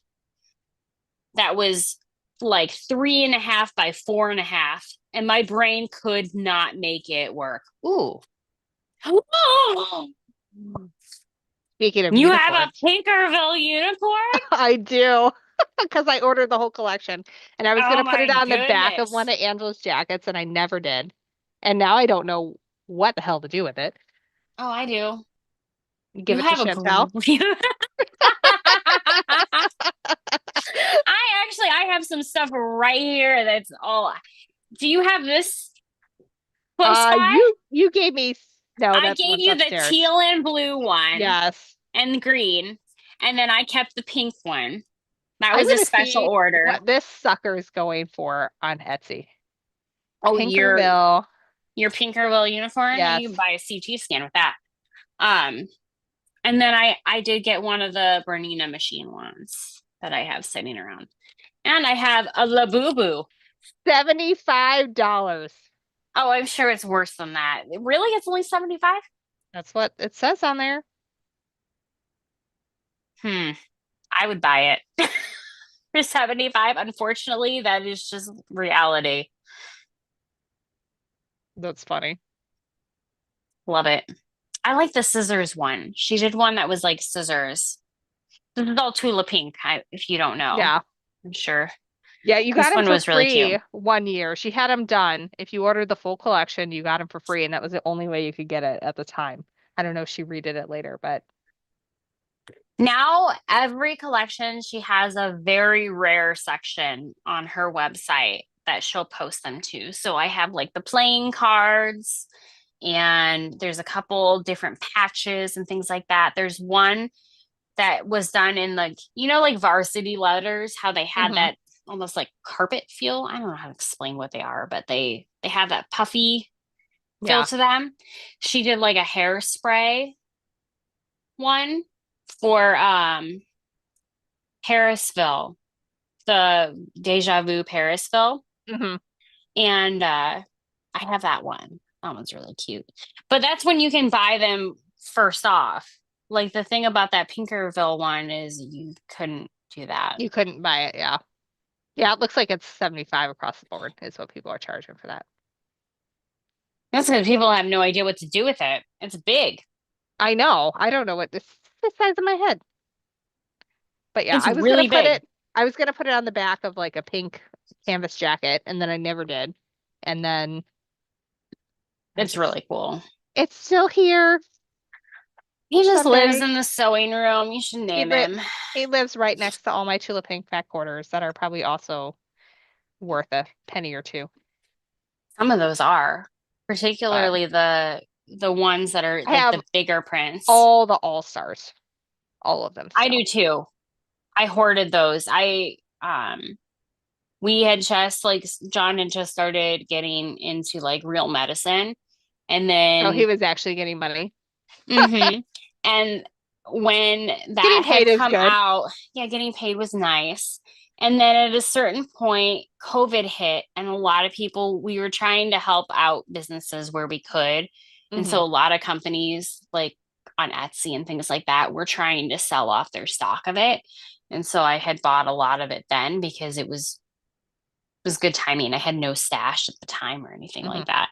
that was like 3.5 by 4.5, and my brain could not make it work. Ooh. Speaking of You have a unicorns, Tinkerville unicorn? I do because I ordered the whole collection and I was going Oh to put it my on the back of one goodness. of Angela's jackets and I never did. And now I don't know what the hell to do with it. Oh, I do. Give You it to have a Chantel. great. I have some stuff right here that's all. Do you have this close by? You gave me no, I that's gave one's you the upstairs. teal and blue one Yes. and the green, and then I kept the pink one. That I'm was a gonna special see order. what this sucker is going for on Etsy. Oh, Tinkerville. your Pinkerville unicorn. You can Yes. buy a CT scan with that. Um, and then I did get one of the Bernina machine ones that I have sitting around, and I have a Labubu. $75. Oh, I'm sure it's worse than that. Really, it's only 75. That's what it says on there. Hmm. I would buy it for 75. Unfortunately, that is just reality. That's funny. Love it. I like the scissors one. She did one that was like scissors. This is all Tula Pink, if you don't know. Yeah. I'm sure. Yeah, you got This them one for was really cute. free 1 year. She had them done. If you ordered the full collection, you got them for free, and that was the only way you could get it at the time. I don't know if she redid it later, but Now, every collection, she has a very rare section on her website that she'll post them to. So I have like the playing cards, and there's a couple different patches and things like that. There's one that was done in like, like varsity letters, how they had hmm that almost like carpet feel. I don't know how to explain what they are, but they have that puffy feel yeah. to them. She did like a hairspray one for Parisville, the Deja Vu Parisville. hmm And I have that one. That one's really cute. But that's when you can buy them first off. Like the thing about that Pinkerville one is you couldn't do that. You couldn't buy it, yeah. Yeah, it looks like it's 75 across the board is what people are charging for that. That's because people have no idea what to do with it. It's big. I know. I don't know what this the size of my head. But yeah, It's really big. I was gonna put it on the back of like a pink canvas jacket, and then I never did. And then It's really cool. it's still here. He just lives Someday. in the sewing room. You should He name li him. he lives right next to all my Tula Pink fat quarters that are probably also worth a penny or two. Some of those are, But particularly the ones that are I like have the bigger prints. all the all-stars, all of them I still. do too. I hoarded those. We had just like John had just started getting into like real medicine, and Oh, he then was actually getting money. mm-hmm. And when Getting that paid had is come good. out, yeah, getting paid was nice. And then at a certain point, COVID hit, and a lot of people, we were trying to help out businesses where we could. And Hmm. so a lot of companies, like on Etsy and things like that, were trying to sell off their stock of it. And so I had bought a lot of it then because it was good timing. I had no stash at the time or anything Hmm. like that.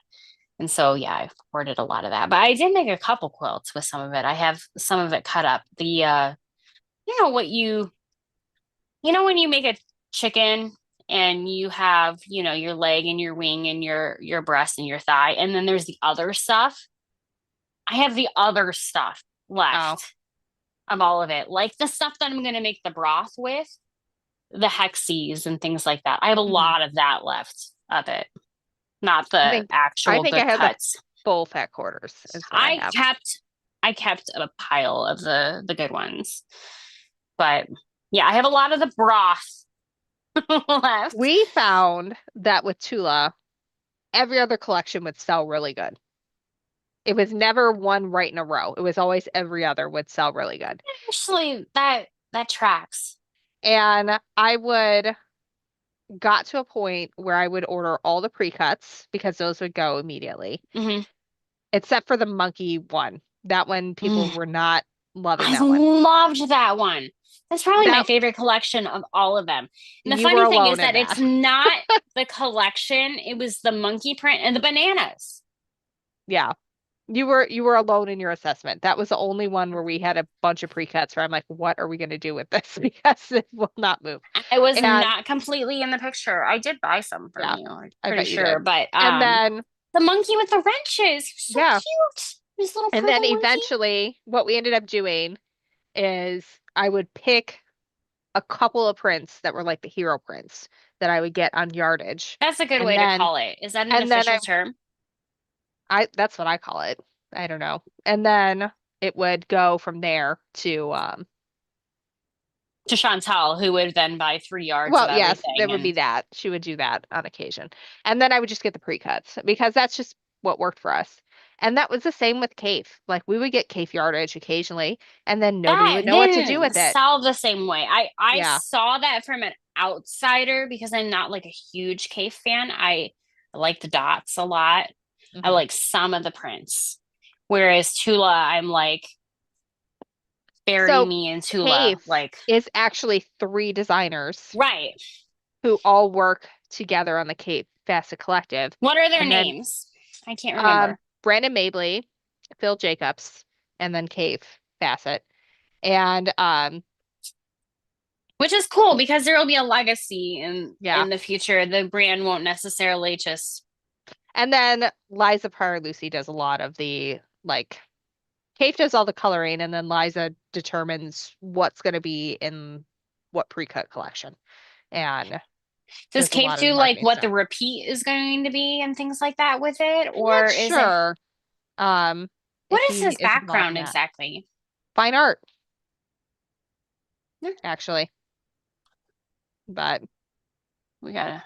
And so, yeah, I hoarded a lot of that. But I did make a couple quilts with some of it. I have some of it cut up. You know what when you make a chicken and you have, your leg and your wing and your breast and your thigh, and then there's the other stuff. I have the other stuff Oh, left of all of it, like the stuff that I'm gonna make the broth with, the hexes and things like that. I have a hmm. lot of that left of it, not I the think I actual think I good have the cuts. full fat quarters is what I I have. kept I kept a pile of the good ones. But yeah, I have a lot of the broth left. We found that with Tula, every other collection would sell really good. It was never one right in a row. It was always every other would sell really good. Actually, that tracks. And I would got to a point where I would order all the pre-cuts because those would go immediately, Hmm. except for the monkey one. That one people were not loving I that one. loved that one. That's probably my That favorite collection of all of them. And the you were funny thing is alone in that it's that. not the collection, it was the monkey print and the bananas. Yeah. You were alone in your assessment. That was the only one where we had a bunch of pre-cuts where I'm like, what are we going to do with this? Because it will not move. I was And not completely in the picture. I did buy some from yeah, you, I'm I pretty bet you sure. did. But And then the monkey with the wrenches, so yeah, cute. This little and then purple monkey. eventually what we ended up doing is I would pick a couple of prints that were like the hero prints that I would get on yardage. That's a good And way to then call it. Is that an and then official term? I that's what I call it. I don't know. And then it would go from there to To Chantal, who would then buy 3 yards of well, yes, there everything. would be And that. She would do that on occasion. And then I would just get the pre-cuts because that's just what worked for us. And that was the same with Cafe. Like we would get Cafe yardage occasionally, and then nobody that would know what to do didn't with it. sell the same way. I Yeah. saw that from an outsider because I'm not like a huge cave fan. I like the dots a lot. I Hmm. like some of the prints. Whereas Tula, I'm like, bury So me in Tula. Cafe Like, is actually three designers right. who all work together on the Cape Facet Collective. What are their And then names? I can't remember. Brandon Mabley, Phil Jacobs, and then Cave Facet. And Which is cool because there will be a legacy yeah. in the future. The brand won't necessarily just And then Liza Parr Lucy does a lot of the like Cave does all the coloring and then Liza determines what's gonna be in what pre-cut collection and does does a Cape lot of the do like marketing what the stuff. repeat is going to be and things like that with it? I'm not Or is it sure what if is he his is involved in background that. exactly? Fine art, Yeah, actually. But we gotta.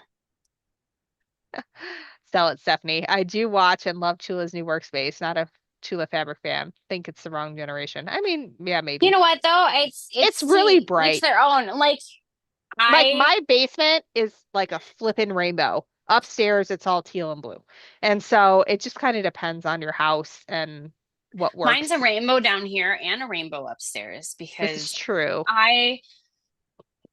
sell it, Stephanie. I do watch and love Tula's new workspace. Not a Tula fabric fan. Think it's the wrong generation. I mean, yeah, You maybe. know what though? It's It's to really each bright. their own. Like Like I my basement is like a flippin' rainbow. Upstairs, it's all teal and blue. And so it just kind of depends on your house and what Mine's works. a rainbow down here and a rainbow upstairs This is because true. I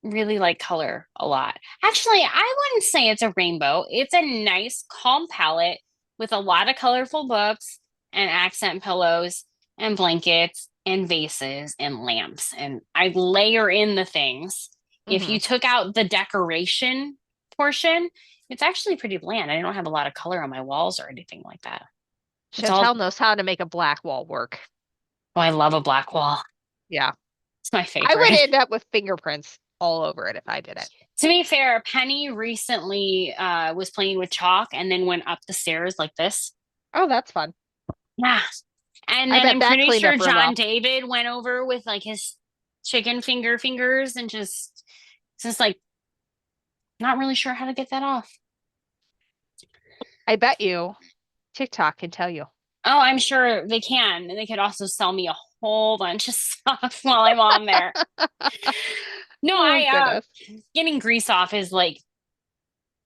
really like color a lot. Actually, I wouldn't say it's a rainbow. It's a nice, calm palette with a lot of colorful books and accent pillows and blankets and vases and lamps. And I layer in the things. If Hmm. you took out the decoration portion, it's actually pretty bland. I don't have a lot of color on my walls or anything like that. It's all, Chantel knows how to make a black wall work. oh, I love a black wall. Yeah. It's my I would favorite. end up with fingerprints all over it if I did it. To be fair, Penny recently was playing with chalk and then went up the stairs like this. Oh, that's fun. Yeah. And I then bet I'm that pretty cleaned sure up real John well. David went over with like his chicken fingers and just like not really sure how to get that off. I bet you TikTok can tell you. Oh, I'm sure they can. And they could also sell me a whole bunch of stuff while I'm on there. No, Oh, I goodness. getting grease off is like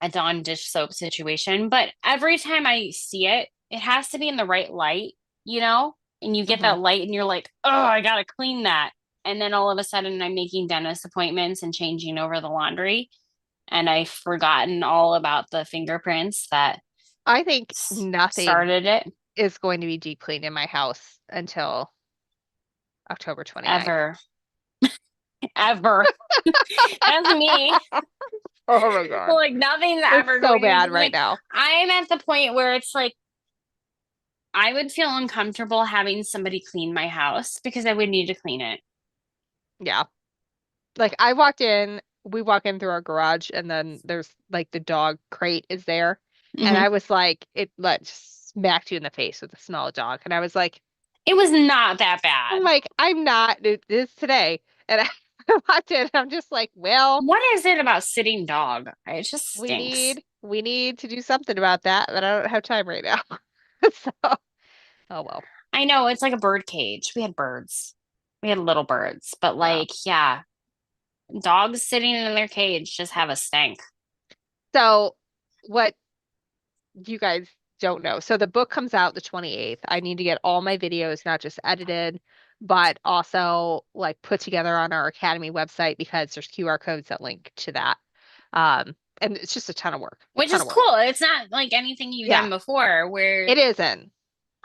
a Dawn dish soap situation, but every time I see it, it has to be in the right light, you know? And you get Hmm. that light and you're like, oh, I gotta clean that. And then all of a sudden I'm making dentist appointments and changing over the laundry. And I've forgotten all about the fingerprints that I think nothing started it is going to be deep cleaned in my house until October 29th. ever, ever. That's me. Oh my God. Like nothing's It's ever so going to bad be right clean. now. I'm at the point where it's like I would feel uncomfortable having somebody clean my house because I would need to clean it. Yeah. Like we walk in through our garage and then there's like the dog crate is there. And Hmm. I was like, it like just smacked you in the face with the smell of dog. And I was like, It was not that bad. I'm not, it is today. And I walked in and I'm just like, well, What is it about sitting dog? It just we stinks. need, we need to do something about that, but I don't have time right now. So, oh well. I know it's like a bird cage. We had birds. We had little birds, but Yeah. like, yeah, dogs sitting in their cage just have a stank. So what you guys don't know. So the book comes out the 28th. I need to get all my videos not just edited, but also like put together on our Academy website because there's QR codes that link to that. And it's just a ton of work. Which Ton is of work. cool. It's not like anything you've Yeah, done before where it isn't.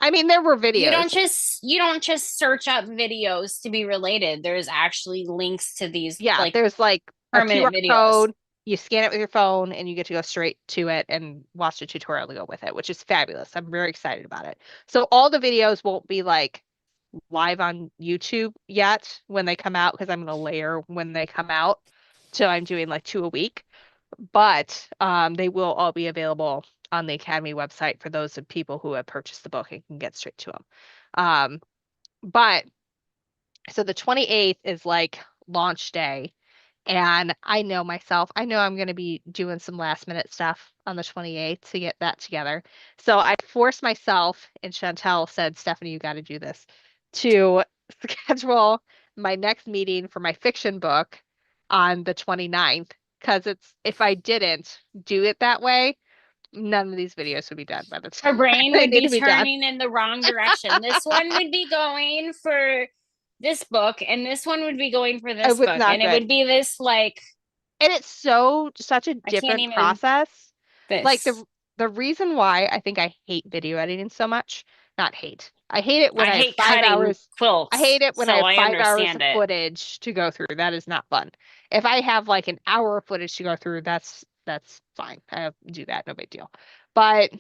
I mean, there were videos. you don't just search up videos to be related. There's actually links to these Yeah, like there's like a QR permanent videos. code. You scan it with your phone and you get to go straight to it and watch the tutorial to go with it, which is fabulous. I'm very excited about it. So all the videos won't be like live on YouTube yet when they come out because I'm going to layer when they come out. So I'm doing like two a week, but they will all be available on the Academy website for those of people who have purchased the book and can get straight to them. But so the 28th is like launch day. And I know myself, I know I'm going to be doing some last minute stuff on the 28th to get that together. So I forced myself, and Chantel said, Stephanie, you got to do this, to schedule my next meeting for my fiction book on the 29th. Because if I didn't do it that way, none of these videos would be done by the Her time brain they would need be to be done. turning in the wrong direction. This one would be going for this book, and this one would be going for It this was book, not and it good. would be this like And it's such a I can't different even process. Like this. the reason why I think I hate video editing so much, not hate. I hate it when I I have hate cutting I quilts, hate it when I so have I 5 hours of understand it. footage to go through. That is not fun. If I have like an hour of footage to go through, that's fine. I do that, no big deal. But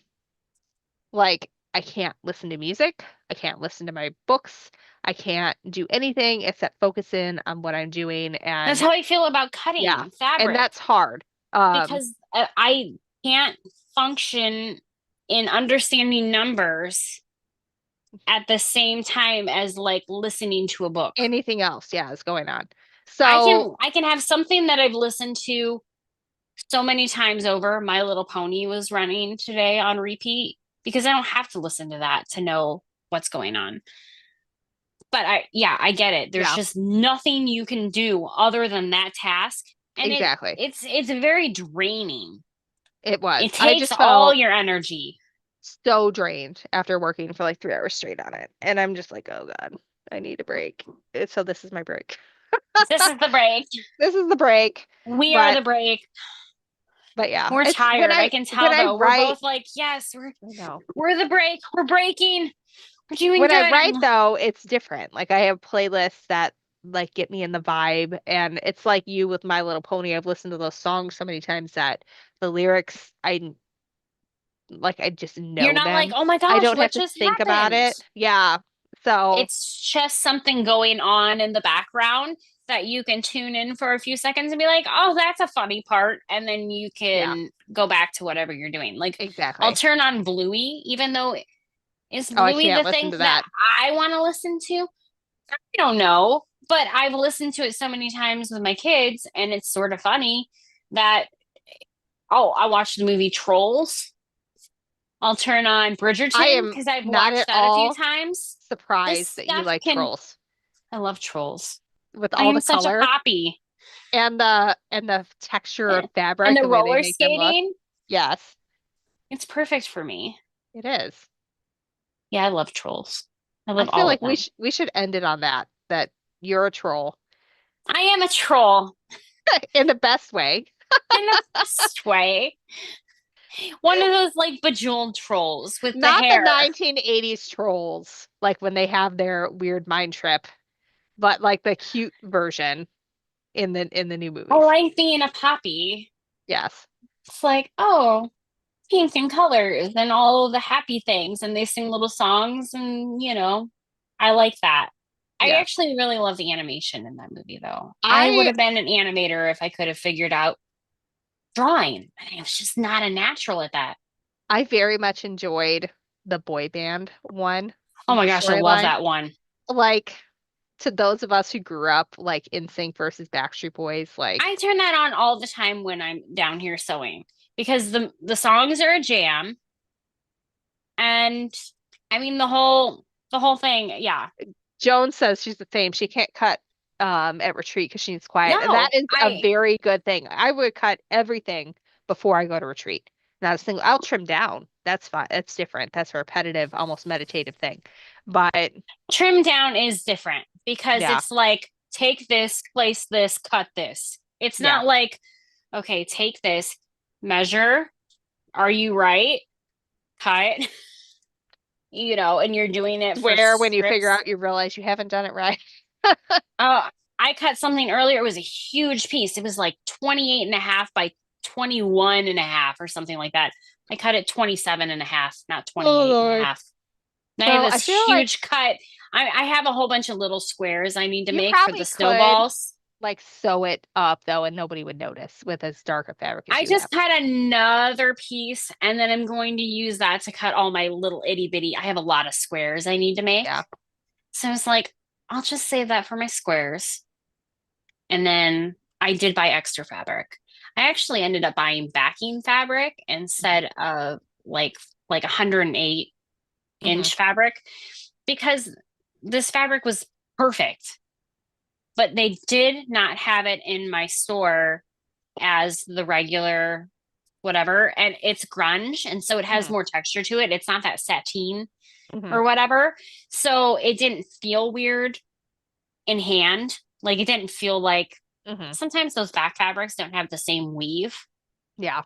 like I can't listen to music. I can't listen to my books. I can't do anything except focus in on what I'm doing That's and how I feel about yeah. cutting And fabric that's hard. Um, because I can't function in understanding numbers at the same time as like listening to a book. anything else, yeah, is going on. I So, can I can have something that I've listened to so many times over. My Little Pony was running today on repeat because I don't have to listen to that to know what's going on. But yeah, I get it. There's yeah, just nothing you can do other than that task. And exactly. it's very draining. It was. It I takes just all felt your energy. so drained after working for like 3 hours straight on it. And I'm just like, oh God, I need a break. So this is my break. This is the break. This is the break. We are But the break. yeah, We're it's when tired. I I can when tell I though. We're write, both like, yes, I know. we're the break. We're breaking. We're doing When I good. write though, it's different. Like I have playlists that like get me in the vibe, and it's like you with My Little Pony. I've listened to those songs so many times that the lyrics I just You're know not like, them. oh my I gosh, don't what have to just think about happened? it. Yeah. So, It's just something going on in the background that you can tune in for a few seconds and be like, oh, that's a funny part. And then you yeah, can go back to whatever you're doing. Like, I'll exactly. turn on Bluey, even though is Oh, I Bluey can't the listen thing to that that. I want to listen to? I don't know. But I've listened to it so many times with my kids, and it's sort of funny that, oh, I watched the movie Trolls. I'll turn on I Bridgerton am because I've not watched at that a few all times. This surprised that you stuff like can, trolls I love Trolls. with I all am the such a color poppy. and the texture of And fabric, the the way they roller make them look. skating, Yes, it's perfect for me. it is. Yeah, I love Trolls. I I love feel all of like we them. sh we should end it on that you're a troll I am a troll in the best way. in the best way. One of those like bejeweled trolls with the Not the hair. 1980s trolls, like when they have their weird mind trip, but like the cute version in the new I movies. like being a poppy. Yes. It's like, oh, pink and colors and all the happy things. And they sing little songs. And, I like that. I Yes. actually really love the animation in that movie, though. I would I have been an animator if I could have figured out drawing. I was just not a natural at that. I very much enjoyed the boy band one Oh my gosh, I love storyline. that one. Like to those of us who grew up like NSYNC versus Backstreet Boys, like I turn that on all the time when I'm down here sewing because the songs are a jam. And I mean the whole thing, yeah. Joan says she's the same. She can't cut at retreat because she needs quiet. And that No, is a I very good thing. I would cut everything before I go to retreat. Not a single, I'll trim down. That's fine. That's different. That's a repetitive, almost meditative thing. But trim down is different because yeah, it's like take this, place this, cut this. It's yeah. not like, okay, take this, measure, are you right? Cut, and you're doing it for Where when you figure strips. out you realize you haven't done it right. Uh, I cut something earlier. It was a huge piece. It was like 28 and a half by 21 and a half or something like that. I cut it 27 and a half, not Oh 28 and a Lord. half. And I have So I this feel like huge cut. I have a whole bunch of little squares I need to you make for probably the could snowballs. like sew it up though, and nobody would notice with as dark a fabric as I you have. just cut another piece and then I'm going to use that to cut all my little itty bitty. I have a lot of squares I need to make. Yeah. So it's like, I'll just save that for my squares. And then I did buy extra fabric. I actually ended up buying backing fabric instead of like 108 Hmm. inch fabric because this fabric was perfect, but they did not have it in my store as the regular whatever. And it's grunge. And so it has Hmm. more texture to it. It's not that sateen Hmm. or whatever. So it didn't feel weird in hand. Like it didn't feel like Hmm. sometimes those back fabrics don't have the same weave Yeah.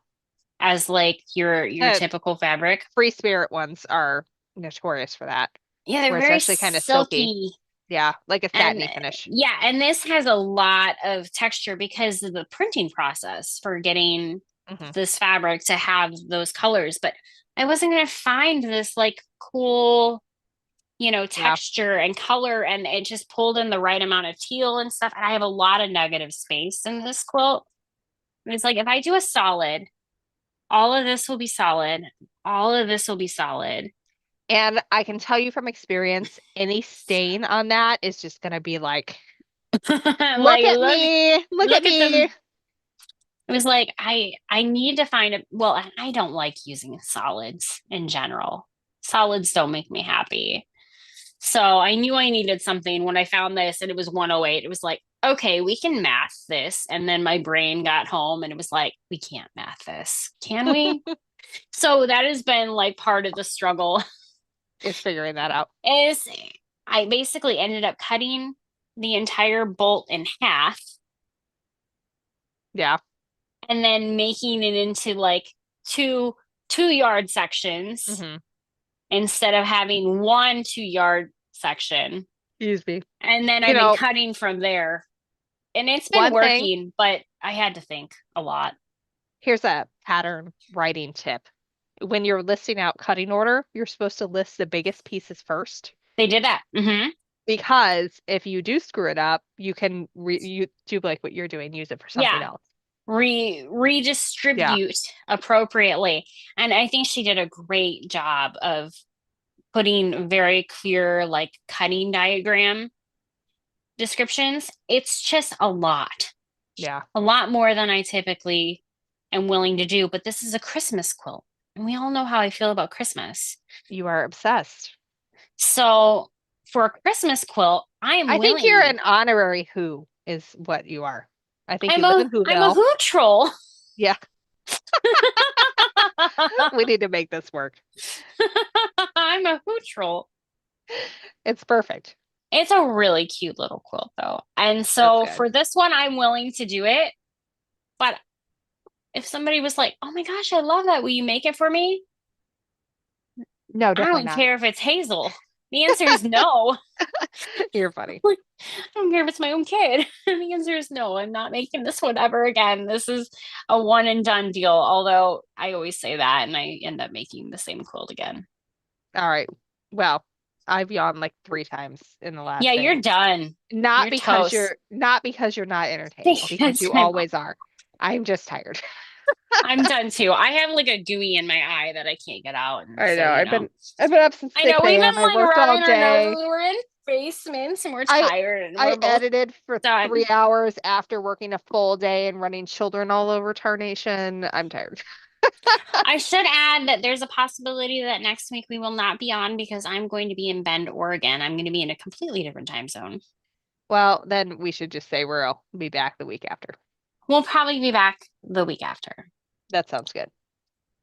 as like your Uh, typical fabric. Free spirit ones are notorious for that, Yeah, they're where it's very actually kind of silky. silky. Yeah, like a And satiny finish. yeah, and this has a lot of texture because of the printing process for getting Hmm. this fabric to have those colors. But I wasn't going to find this like cool, Yeah. texture and color. And it just pulled in the right amount of teal and stuff. And I have a lot of negative space in this quilt. And it's like, if I do a solid, all of this will be solid. All of this will be solid. And I can tell you from experience, any stain on that is just gonna be like, look Like, at me, look at look at me. them. It was like I need to find a well, I don't like using solids in general. Solids don't make me happy. So I knew I needed something when I found this and it was 108. It was like, okay, we can math this. And then my brain got home and it was like, we can't math this. Can we? So that has been like part of the struggle Is figuring that out. is I basically ended up cutting the entire bolt in half Yeah. and then making it into like two yard sections Hmm. instead of having one 2 yard section. Excuse me. And then You I've been know, cutting from there. And it's been one thing, working, but I had to think a lot. here's a pattern writing tip. When you're listing out cutting order, you're supposed to list the biggest pieces first. They did that. Because if you do screw it up, you can you do like what you're doing, use it for something Yeah. else. Yeah. Redistribute appropriately. And I think she did a great job of putting very clear, like cutting diagram descriptions. It's just Yeah. a lot more than I typically am willing to do. But this is a Christmas quilt. And we all know how I feel about Christmas. You are obsessed. So for a Christmas quilt, I am I think you're willing. an honorary who is what you are. I think you live in I'm a Whoville. hoot troll. Yeah. We need to make this work. I'm a hoot troll. It's perfect. It's a really cute little quilt though. And That's so good. for this one, I'm willing to do it. But if somebody was like, oh my gosh, I love that. Will you make it for me? No, I definitely don't not. care if it's Hazel. The answer is no. You're funny. I don't care if it's my own kid. The answer is no. I'm not making this one ever again. This is a one and done deal. Although I always say that and I end up making the same quilt again. All right. Well, I've yawned like 3 times in the last Yeah, thing. you're done. Not You're because toast. you're not entertaining, because Because you always are. I'm just tired. I'm done too. I have like a gooey in my eye that I can't get out. And I so, know. I've been up since I know 6 we've a.m. been I like worked all rubbing our day. noses. We're in basements and we're I tired and I we're both edited for done. 3 hours after working a full day and running children all over Tarnation. I'm tired. I should add that there's a possibility that next week we will not be on because I'm going to be in Bend, Oregon. I'm going to be in a completely different time zone. Well, then we should just say we'll be back the week after. We'll probably be back the week after. That sounds good.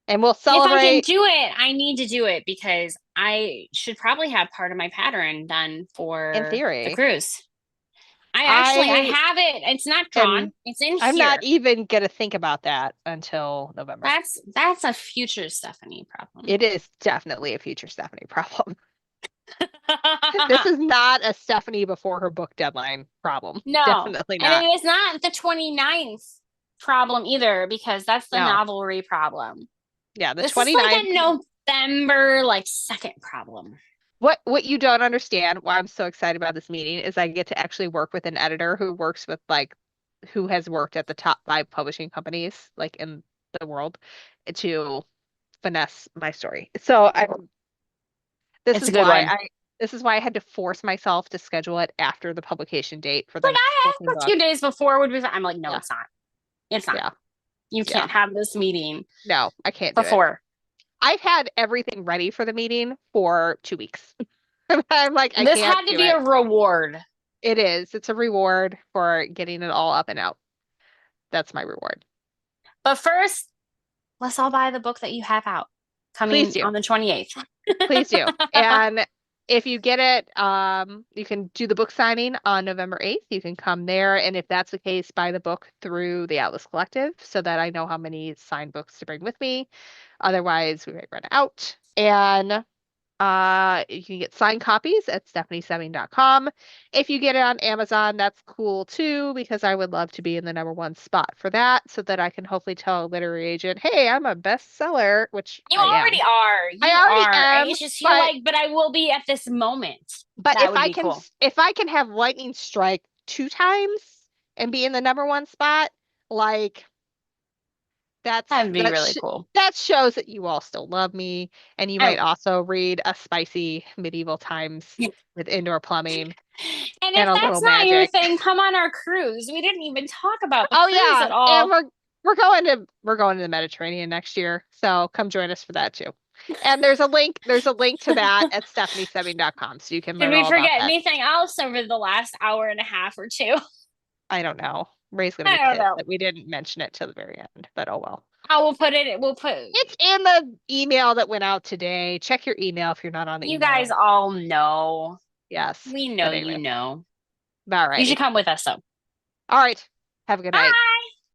And we'll If I can celebrate do it, I need to do it because I should probably have part of my pattern done in for the theory. cruise. I I have it. It's not am drawn. It's in I'm not here. even gonna think about that until November. That's a future Stephanie problem. It is definitely a future Stephanie problem. This is not a Stephanie before her book deadline problem. No. Definitely And not. it is not the 29th problem either because that's the No. novelry problem. Yeah, the This is 29th. like a November like second problem. What you don't understand, why I'm so excited about this meeting, is I get to actually work with an editor who works with like who has worked at the top 5 publishing companies like in the world to finesse my story. So this It's a is good why one. I had to force myself to schedule it after the publication date for Like the I second asked a book. few days before would be I'm like, no, Yeah, it's not. It's not. yeah, You yeah. can't have this meeting No, I can't do it. before. I've had everything ready for the meeting for 2 weeks. I'm like, I This can't had to do be it. a reward. It is. It's a reward for getting it all up and out. That's my reward. But first, let's all buy the book that you have out Please coming do. on the 28th. Please do. And if you get it, you can do the book signing on November 8th. You can come there. And if that's the case, buy the book through the Atlas Collective so that I know how many signed books to bring with me. Otherwise, we might run out. And you can get signed copies at stephanieseving.com. If you get it on Amazon, that's cool too, because I would love to be in the #1 spot for that so that I can hopefully tell a literary agent, hey, I'm a bestseller, which You I already am. are. You I already are. am, I just feel but like, but I will be at this moment. but That would be cool. if I can have lightning strike 2 times and be in the #1 spot, like That'd be really cool. that shows that you all still love me, and you might Oh. also read a spicy medieval times with indoor plumbing And and if a that's little not your magic. thing, come on our cruise. We didn't even talk about the Oh cruise yeah, at all. and we're going to the Mediterranean next year, so come join us for that too. And there's a link to that at stephanieseving.com, so you can Did learn we all about forget that. anything else over the last hour and a half or two? I don't know. Ray's gonna I be don't pissed know. that we didn't mention it till the very end, but oh well. Oh, we'll put It's in the email that went out today. Check your email if you're not on the you email guys list. all know. Yes. We know But you anyway. know. You should Alrighty. come with us though. All right. Have a good night. Bye.